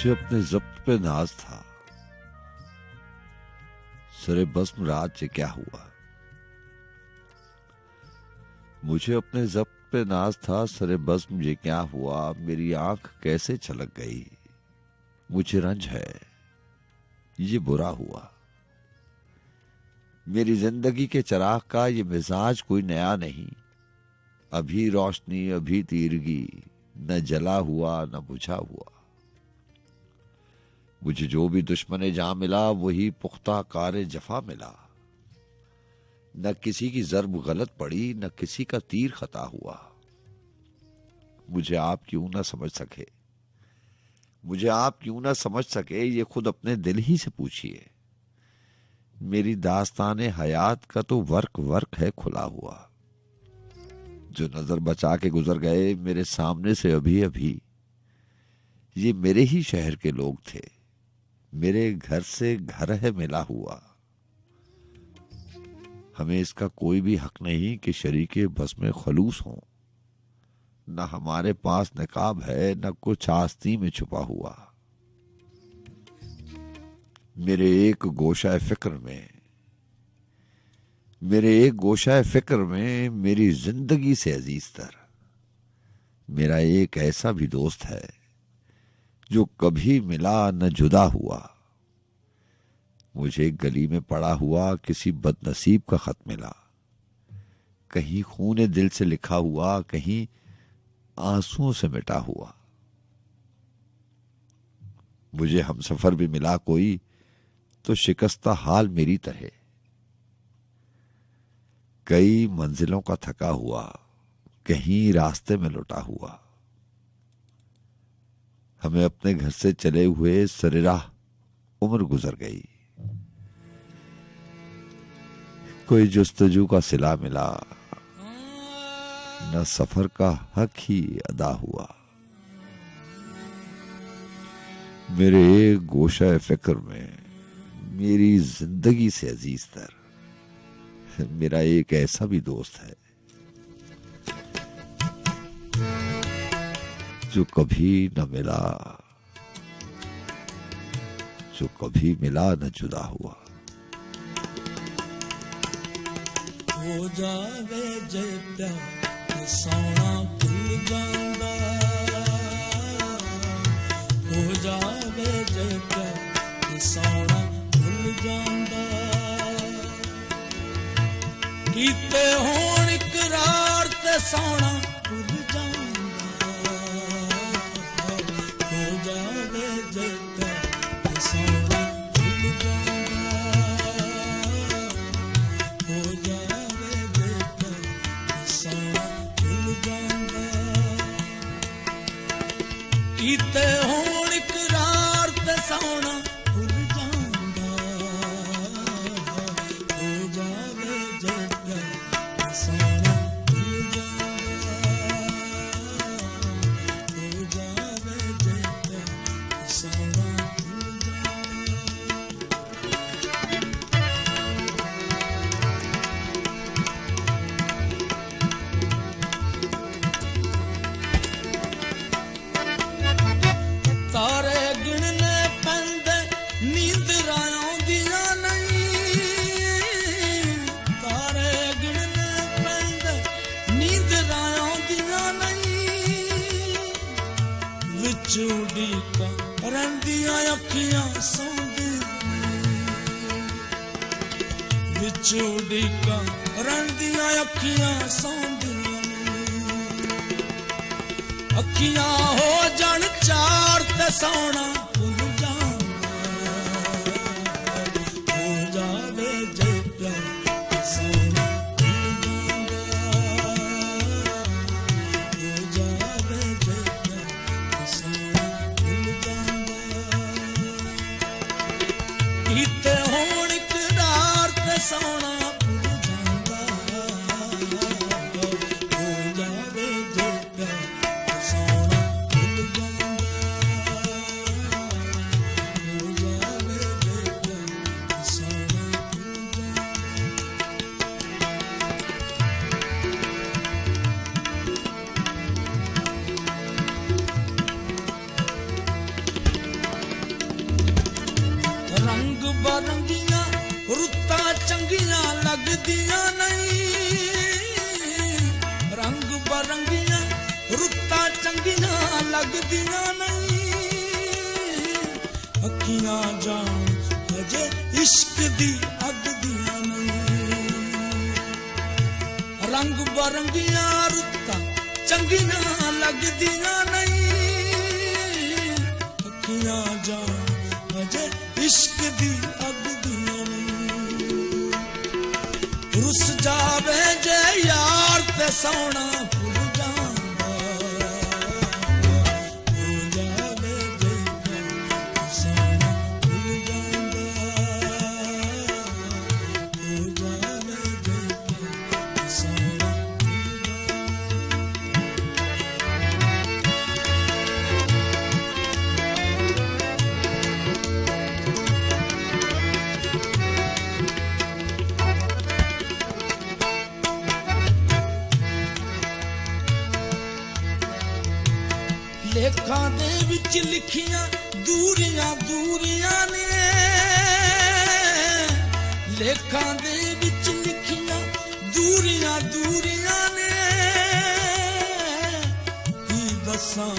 मुझे अपने ज़ब्त पे नाज था, सरे बस्म रात से क्या हुआ। मुझे अपने ज़ब्त पे नाज था, सरे बस्म ये क्या हुआ। मेरी आंख कैसे छलक गई, मुझे रंज है ये बुरा हुआ। मेरी जिंदगी के चिराग का ये मिजाज कोई नया नहीं, अभी रोशनी अभी तीरगी, न जला हुआ न बुझा हुआ। मुझे जो भी दुश्मने जा मिला वही पुख्ता कारे जफा मिला। न किसी की जर्ब गलत पड़ी, न किसी का तीर खता हुआ। मुझे आप क्यों ना समझ सके, मुझे आप क्यों ना समझ सके, ये खुद अपने दिल ही से पूछिए। मेरी दास्ताने हयात का तो वर्क वर्क है खुला हुआ। जो नजर बचा के गुजर गए मेरे सामने से अभी अभी, ये मेरे ही शहर के लोग थे, मेरे घर से घर है मिला हुआ। हमें इसका कोई भी हक नहीं कि शरीके बस में खलूस हों। न हमारे पास नकाब है, न कुछ आस्ती में छुपा हुआ। मेरे एक गोशा फिक्र में, मेरे एक गोशा फिक्र में मेरी जिंदगी से अजीज तर मेरा एक ऐसा भी दोस्त है जो कभी मिला न जुदा हुआ। मुझे गली में पड़ा हुआ किसी बदनसीब का खत मिला, कहीं खूने दिल से लिखा हुआ, कहीं आंसुओं से मिटा हुआ। मुझे हमसफर भी मिला कोई तो शिकस्ता हाल मेरी तरह, कई मंजिलों का थका हुआ, कहीं रास्ते में लुटा हुआ। हमें अपने घर से चले हुए सरेराह उम्र गुजर गई, कोई जुस्तजू का सिला मिला, न सफर का हक ही अदा हुआ। मेरे एक गोशा फिक्र में मेरी जिंदगी से अजीज तर मेरा एक ऐसा भी दोस्त है जो कभी न मिला, जो कभी मिला न जुदा हुआ। हो जावे जे प्यार सोना भूल जांदा, हो जावे जे प्यार सोना भूल जांदा। कीते होण इकरार ते सोना भूल जांदा, हो जावे जे प्यार सोना भूल जांदा, हो जावे जे प्यार सोना भूल जांदा। कीते होण इकरार ते सोना भूल जांदा, हो जावे जे प्यार सोना भूल जांदा, हो जावे जे प्यार सोना भूल तारे गिनने पैंदे नींदरां आउंदियां नहीं, तारे गिनने पैंदे नींदरां आउंदियां नहीं। विच उड़ीकां रहिंदियां अखियां सौंदियां नहीं, विच उड़ीकां रहिंदियां अखियां सौंदियां नहीं। अखियां हो जान चार ते सोना भूल जांदा, हो जावे जे प्यार सोना भूल जांदा, हो जावे जे प्यार सोना भूल जांदा। कीते होण इकरार ते सोना भूल जांदा, हो जावे जे प्यार सोना भूल जांदा, चंगियां लगदियां नहीं रंग बरंगियां रुत्तां चंगियां लगदियां नहीं अखियां जान अजे इश्क दी अग दियां नहीं रंग बरंगियां रुत्तां चंगियां लगदियां नहीं अखियां जान अजे इश्क दी अग दियां नहीं रुस जावे जे यार ते सोना भुल जांदा हो जावे जे सोना भुल जांदा हो जावे जे सोना लेखां दे विच लिखियां दूरियां दूरियां ने लेखां दे विच लिखियां दूरियां दूरियां ने की दसां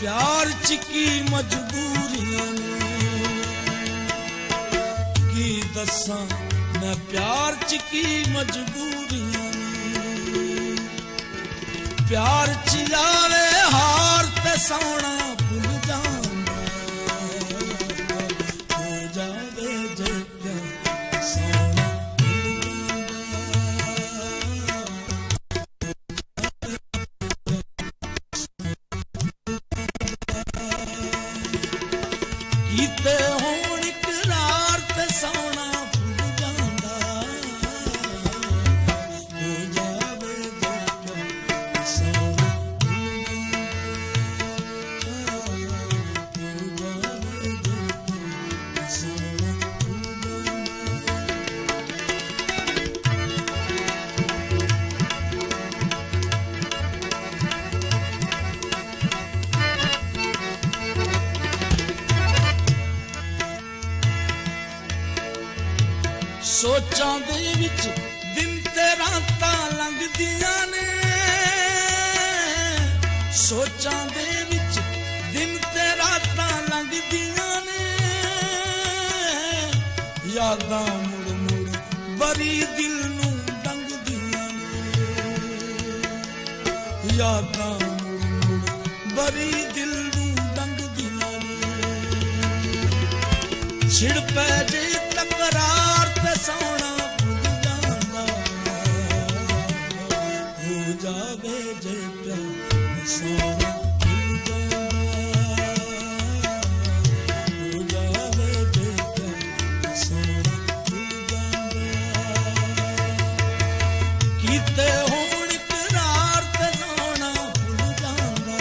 प्यार च की मजबूरियां ने की दसां मैं प्यार च की मजबूरियां ने प्यार च आवे हार ते सोना भुल जांदा हो जावे जे प्यार सोना भुल जांदा कीते होण इकरार ते सोना भुल जांदा हो जावे जे प्यार सोना सोचां दे विच दिन ते रातां लंघदियां ने सोचां दे विच दिन ते रातां लंघदियां ने यादां मुड़ मुड़ बरी दिल नूं डंगदियां ने यादां मुड़ मुड़ बरी दिल नूं डंगदियां ने छिड़ पै जे तकरार ते सोना भुल जांदा हो जावे जे प्यार सोना भुल जांदा हो जावे जे प्यार सोना भुल जांदा कीते होण इकरार ते सोना भुल जांदा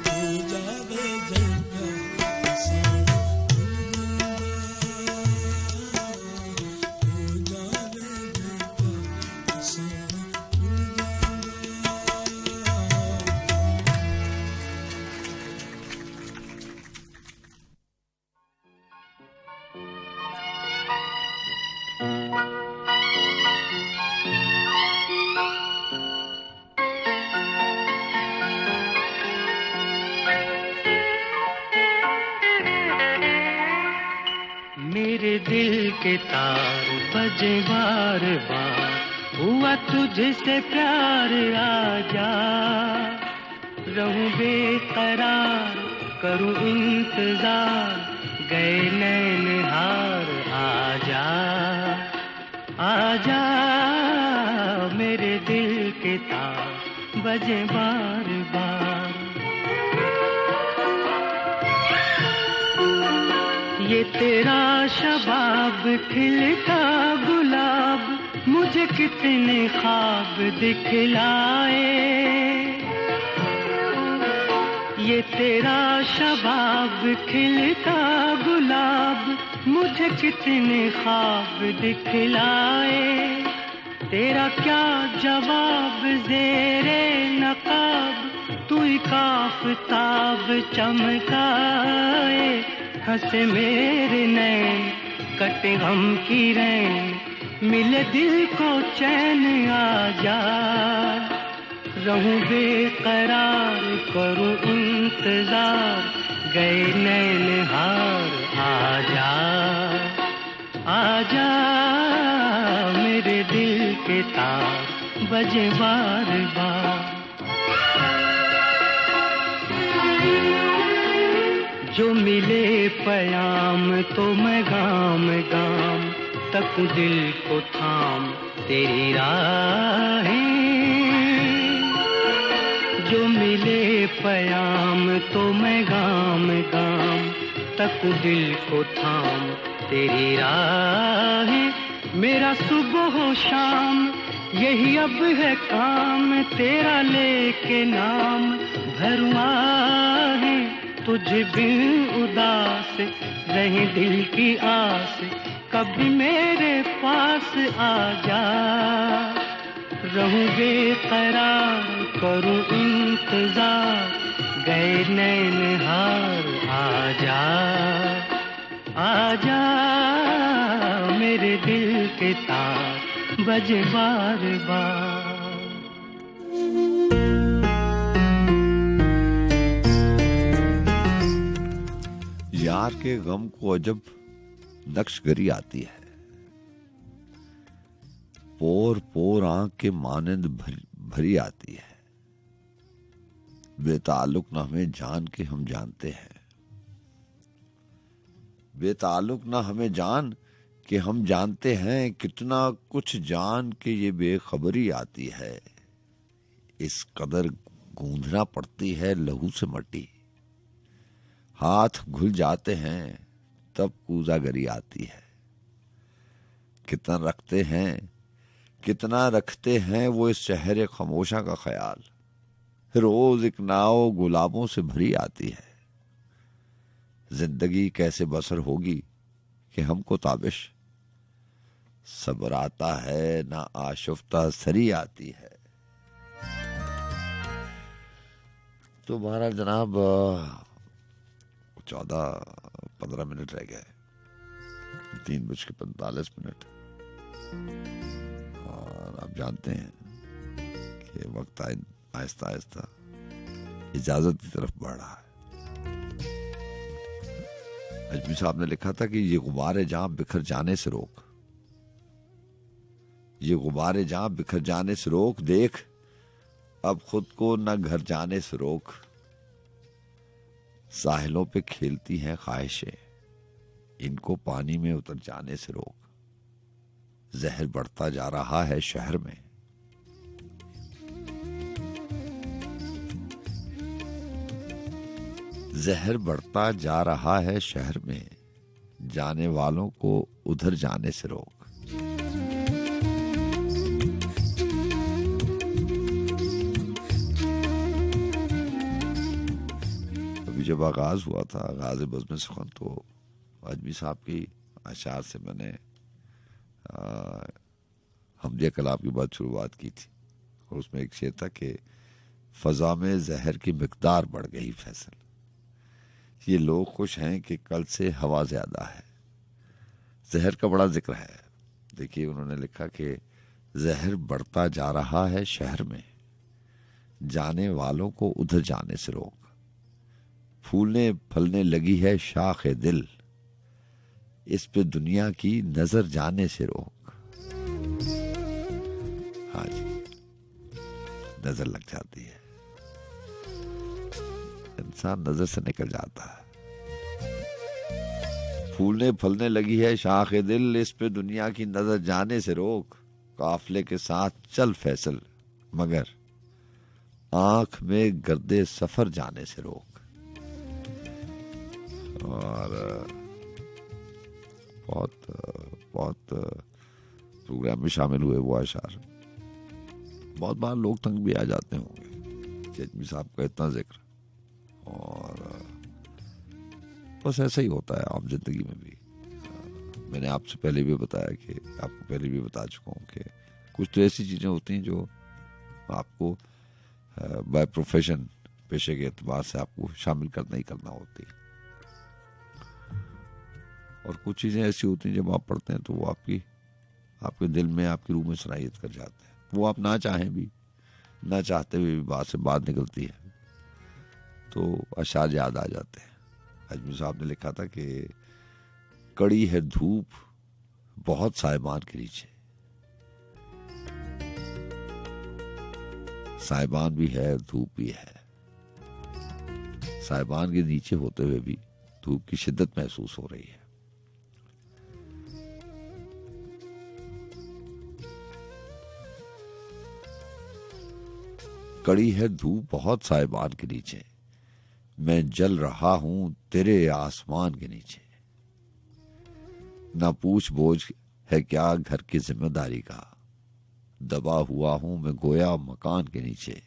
हो जावे जे प्यार सोना मेरे दिल के तार बजे बार बार हुआ तुझसे प्यार आजा रहूं बेकरार करूं इंतजार गए नैन हार आजा आजा मेरे दिल के तार बजे बार बार ये तेरा शबाब खिलता गुलाब मुझे कितने ख्वाब दिखलाए ये तेरा शबाब खिलता गुलाब मुझे कितने ख्वाब दिखलाए तेरा क्या जवाब ज़ेरे नकाब तू ही काफ़ताब चमकाए हंसे मेरे नैन कटे गम की रैन, मिले दिल को चैन आ जा। रहूं बेकरार करूं इंतजार, गए नैन हार आजा। आजा मेरे दिल के तार बजे बार बार। जो मिले पयाम तो मैं गाम गाम तकूं दिल को थाम तेरी राहें। जो मिले पयाम तो मैं गाम गाम तकूं दिल को थाम तेरी राहें। मेरा सुबह हो शाम यही अब है काम, तेरा लेके नाम भरूं आहें। तुझे बिन उदास रहे दिल की आस, कभी मेरे पास आ जा। रहूं बेकरार करूं इंतजार, गए नैन हार आजा। आजा मेरे दिल के तार बजे बार बार। यार के गम को अजब नक्शगरी आती है, पोर पोर आंख के मानंद भरी आती है। बेताल्लुक न हमें जान के हम जानते हैं, बेताल्लुक न हमें जान के हम जानते हैं। कितना कुछ जान के ये बेखबरी आती है। इस कदर गूंधना पड़ती है लहू से मटी, हाथ घुल जाते हैं तब कूजागरी आती है। कितना रखते हैं वो इस शहर खामोशा का ख्याल, रोज एक नाव गुलाबों से भरी आती है। जिंदगी कैसे बसर होगी कि हमको ताबिश, सब्र आता है ना आशुफ्ता सरी आती है। तो बहरहाल जनाब 14-15 मिनट रह गए, 3:45। और आप जानते हैं कि वक्त आहिस्ता आहिस्ता इजाजत की तरफ बढ़ रहा है। अजमी साहब ने लिखा था कि ये गुब्बारे जहां बिखर जाने से रोक, ये गुब्बारे जहां बिखर जाने से रोक, देख अब खुद को न घर जाने से रोक। साहिलों पे खेलती हैं ख्वाहिशें, इनको पानी में उतर जाने से रोक। जहर बढ़ता जा रहा है शहर में, जहर बढ़ता जा रहा है शहर में, जाने वालों को उधर जाने से रोक। जब आगाज हुआ था, आगाज बज़्म सुखन, तो अजमी साहब की अशार से मैंने हमदिया कलाम की बात शुरुआत की थी। और उसमें एक शेर था कि फजा में जहर की मिकदार बढ़ गई फैसल, ये लोग खुश हैं कि कल से हवा ज्यादा है। जहर का बड़ा जिक्र है। देखिए उन्होंने लिखा कि जहर बढ़ता जा रहा है शहर में, जाने वालों को उधर जाने से रोक। फूलने फलने लगी है शाख दिल, इस पे दुनिया की नजर जाने से रोक। हाँ जी, नजर लग जाती है, इंसान नजर से निकल जाता है। फूलने फलने लगी है शाख दिल, इस पे दुनिया की नजर जाने से रोक। काफले के साथ चल फैसल, मगर आंख में गर्दे सफर जाने से रोक। और बहुत प्रोग्राम में शामिल हुए वो अशार। बहुत बार लोग तंग भी आ जाते होंगे कि अजमी साहब का इतना जिक्र, और बस ऐसा ही होता है आम जिंदगी में भी। मैंने आपसे पहले भी बताया कि आपको पहले भी बता चुका हूँ कि कुछ तो ऐसी चीजें होती हैं जो आपको बाय प्रोफेशन, पेशे के एतबार से आपको शामिल करना ही करना होती है। और कुछ चीज़ें ऐसी होती हैं जब आप पढ़ते हैं तो वो आपके दिल में, आपकी रूह में सराहियत कर जाते हैं। वो आप ना चाहें भी, ना चाहते हुए भी बात से बात निकलती है तो अशार याद आ जाते हैं। अजमी साहब ने लिखा था कि कड़ी है धूप बहुत साहिबान के नीचे, साहिबान भी है, धूप भी है। साहिबान के नीचे होते हुए भी धूप की शिद्दत महसूस हो रही है। कड़ी है धूप बहुत साहिबान के नीचे, मैं जल रहा हूं तेरे आसमान के नीचे। ना पूछ बोझ है क्या घर की जिम्मेदारी का, दबा हुआ हूं मैं गोया मकान के नीचे।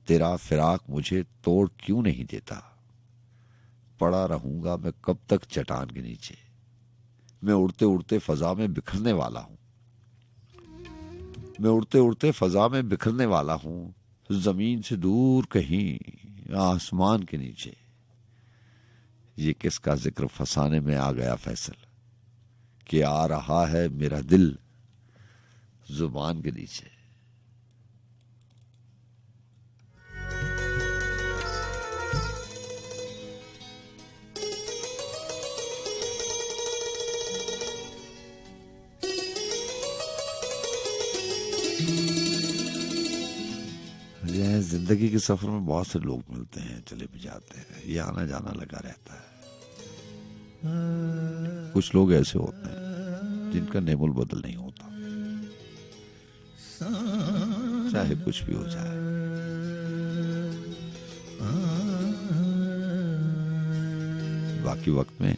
तेरा फिराक मुझे तोड़ क्यों नहीं देता, पड़ा रहूंगा मैं कब तक चट्टान के नीचे। मैं उड़ते उड़ते फजा में बिखरने वाला हूं, मैं उड़ते उड़ते फजा में बिखरने वाला हूं, जमीन से दूर कहीं आसमान के नीचे। ये किसका जिक्र फसाने में आ गया फैसल, कि आ रहा है मेरा दिल जुबान के नीचे। यह जिंदगी के सफर में बहुत से लोग मिलते हैं, चले भी जाते हैं, ये आना जाना लगा रहता है। कुछ लोग ऐसे होते हैं जिनका नेमुल बदल नहीं होता, चाहे कुछ भी हो जाए। बाकी वक्त में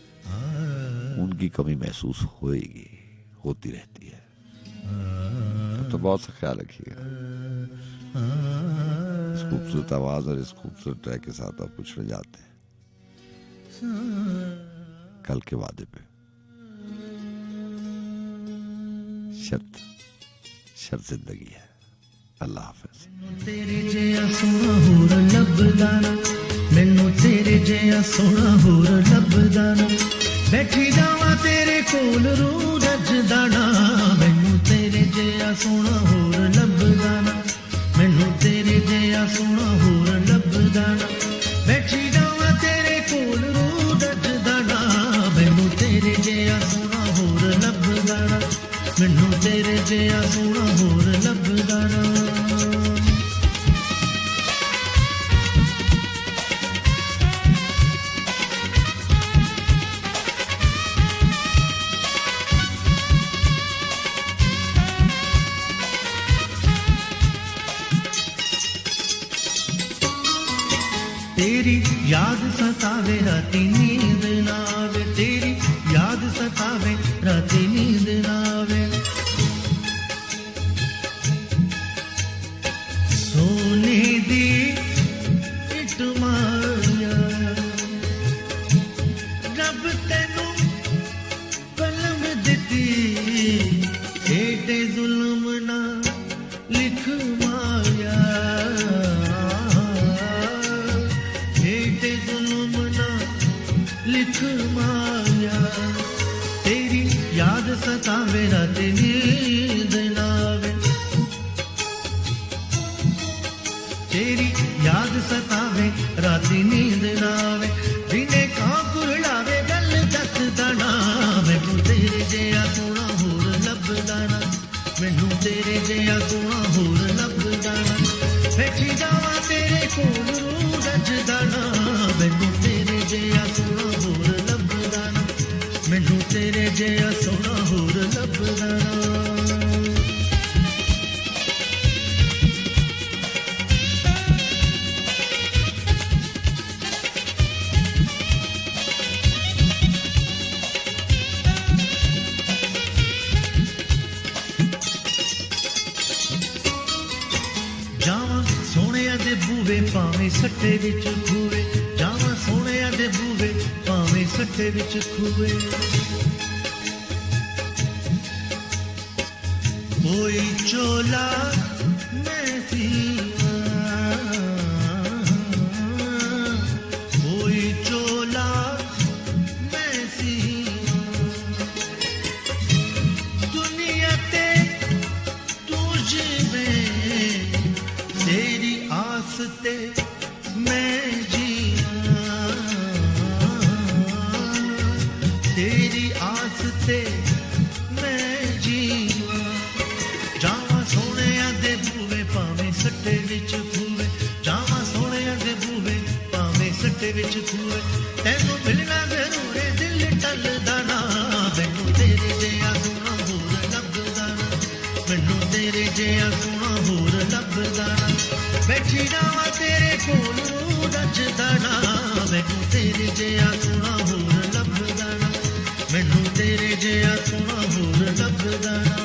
उनकी कमी महसूस होती रहती है। तो बहुत सा ख्याल रखिएगा। इस खूबसूरत आवाज और इस खूबसूरत ट्रैक के साथ आप कुछ जाते हैं कल के वादे पे। शर्त जिंदगी है। अल्लाह हाफिज। तेरे जिया सोना होर लभदा ना, मैनू तेरे जिया सोना होर लभदा ना, बैठी जावां तेरे कोल रू रजदा ना। मैनू तेरे जिया सोना होर लभदा ना, मैनू तेरे जिया सोना होर लभदा ना, बैठी जावां तेरे कोल रू रजदा ना। मैनू तेरे जिया सोना होर लभदा ना, मैनू तेरे जिया सोना होर लभदा ना। तेरी याद सतावे राती नींद ना आवे, तेरी याद सतावे राती नींद ना आवे। सोने दी इट माया रब तेनू कलम दिती, एडे जुल्म ना लिख माया। लिख माया तेरी याद सतावे रात नींद ना आवे, तेरी याद सतावे रात नींद ना आवे। दिने कां कुरलावे गल दसदा ना, मैनू तेरे जिया सोना होर लभदा ना, मैनू तेरे जिया सोना होर लभदा ना। बैठी जावां तेरे कोल रू रजदा ना, मैनू तेरे जिया सोना होर लभदा ना, मैनू तेरे जिया सोना होर लभदा ना। जावां सोहणिया दे बूवे भावें सट्टे विच खूवे, जावां सोहणिया दे बूवे भावें सट्टे विच खूवे। कोई चोला मैं सीवा, कोई चोला मैं सीवा, जिया सोना होर लभदा ना बैठी जावा तेरे कोल रजदा ना मैनू तेरे जिया सोना होर लभदा ना मैनू तेरे जिया सोना होर लभदा ना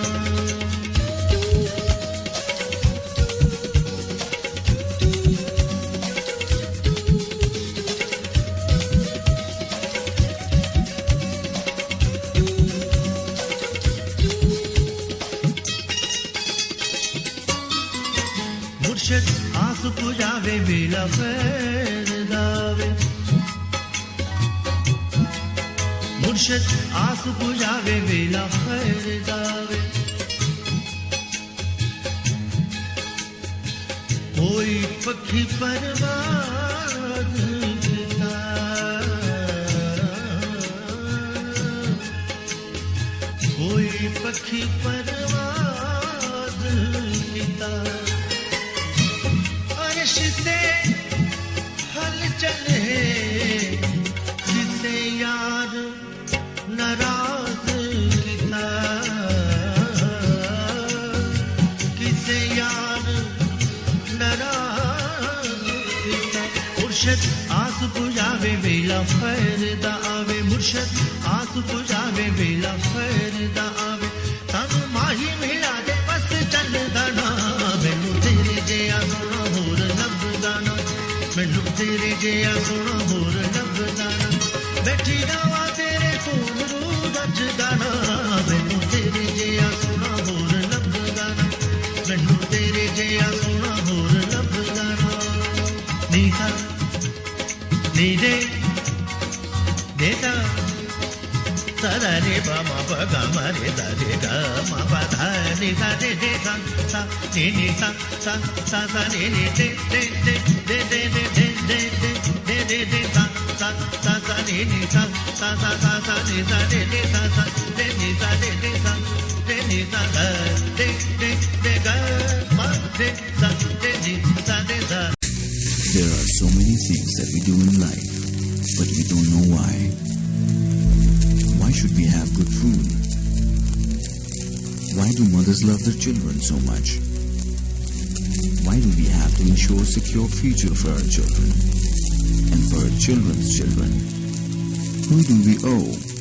मुर्शद आस पुजावे बेला खैर दावे मुर्शद आस पुजावे बेला खैर दावे कोई पक्षी परवाज़ किता कोई पक्षी परवाज़ किता रिश्ते हल चले जिसे यार नाराज किता किसे यार नाराज किता मुर्शद आस पुजावे बेला खैर दा आवे मुर्शद आस पुजावे बेला खैर दा आवे सानू माही मिला दे बस चलदा ना मैनू तेरे जिया सोना होर लभदा ना मैनू तेरे जिया सोना होर लभदा ना बैठी जावा तेरे कोल रजदा ना मैनू तेरे जिया सोना होर लभदा ना मैनू तेरे जिया सोना होर लभदा ना नी सा नी रे देता सा रे ब म प ग म रे द रे ग म प ध नि सा रे रे सा सा नि नि सा सा सा सा नि नि रे रे रे रे रे रे रे रे रे रे रे सा सा सा सा नि नि सा सा सा सा सा नि सा रे रे सा सा रे नि सा रे रे सा रे नि सा ग रे रे रे ग म रे सा रे नि सा रे सा. There are so many things that we do in life, but we don't know why. Why should we have good food? Why do mothers love their children so much? Why do we have to ensure a secure future for our children and for our children's children? Who do we owe?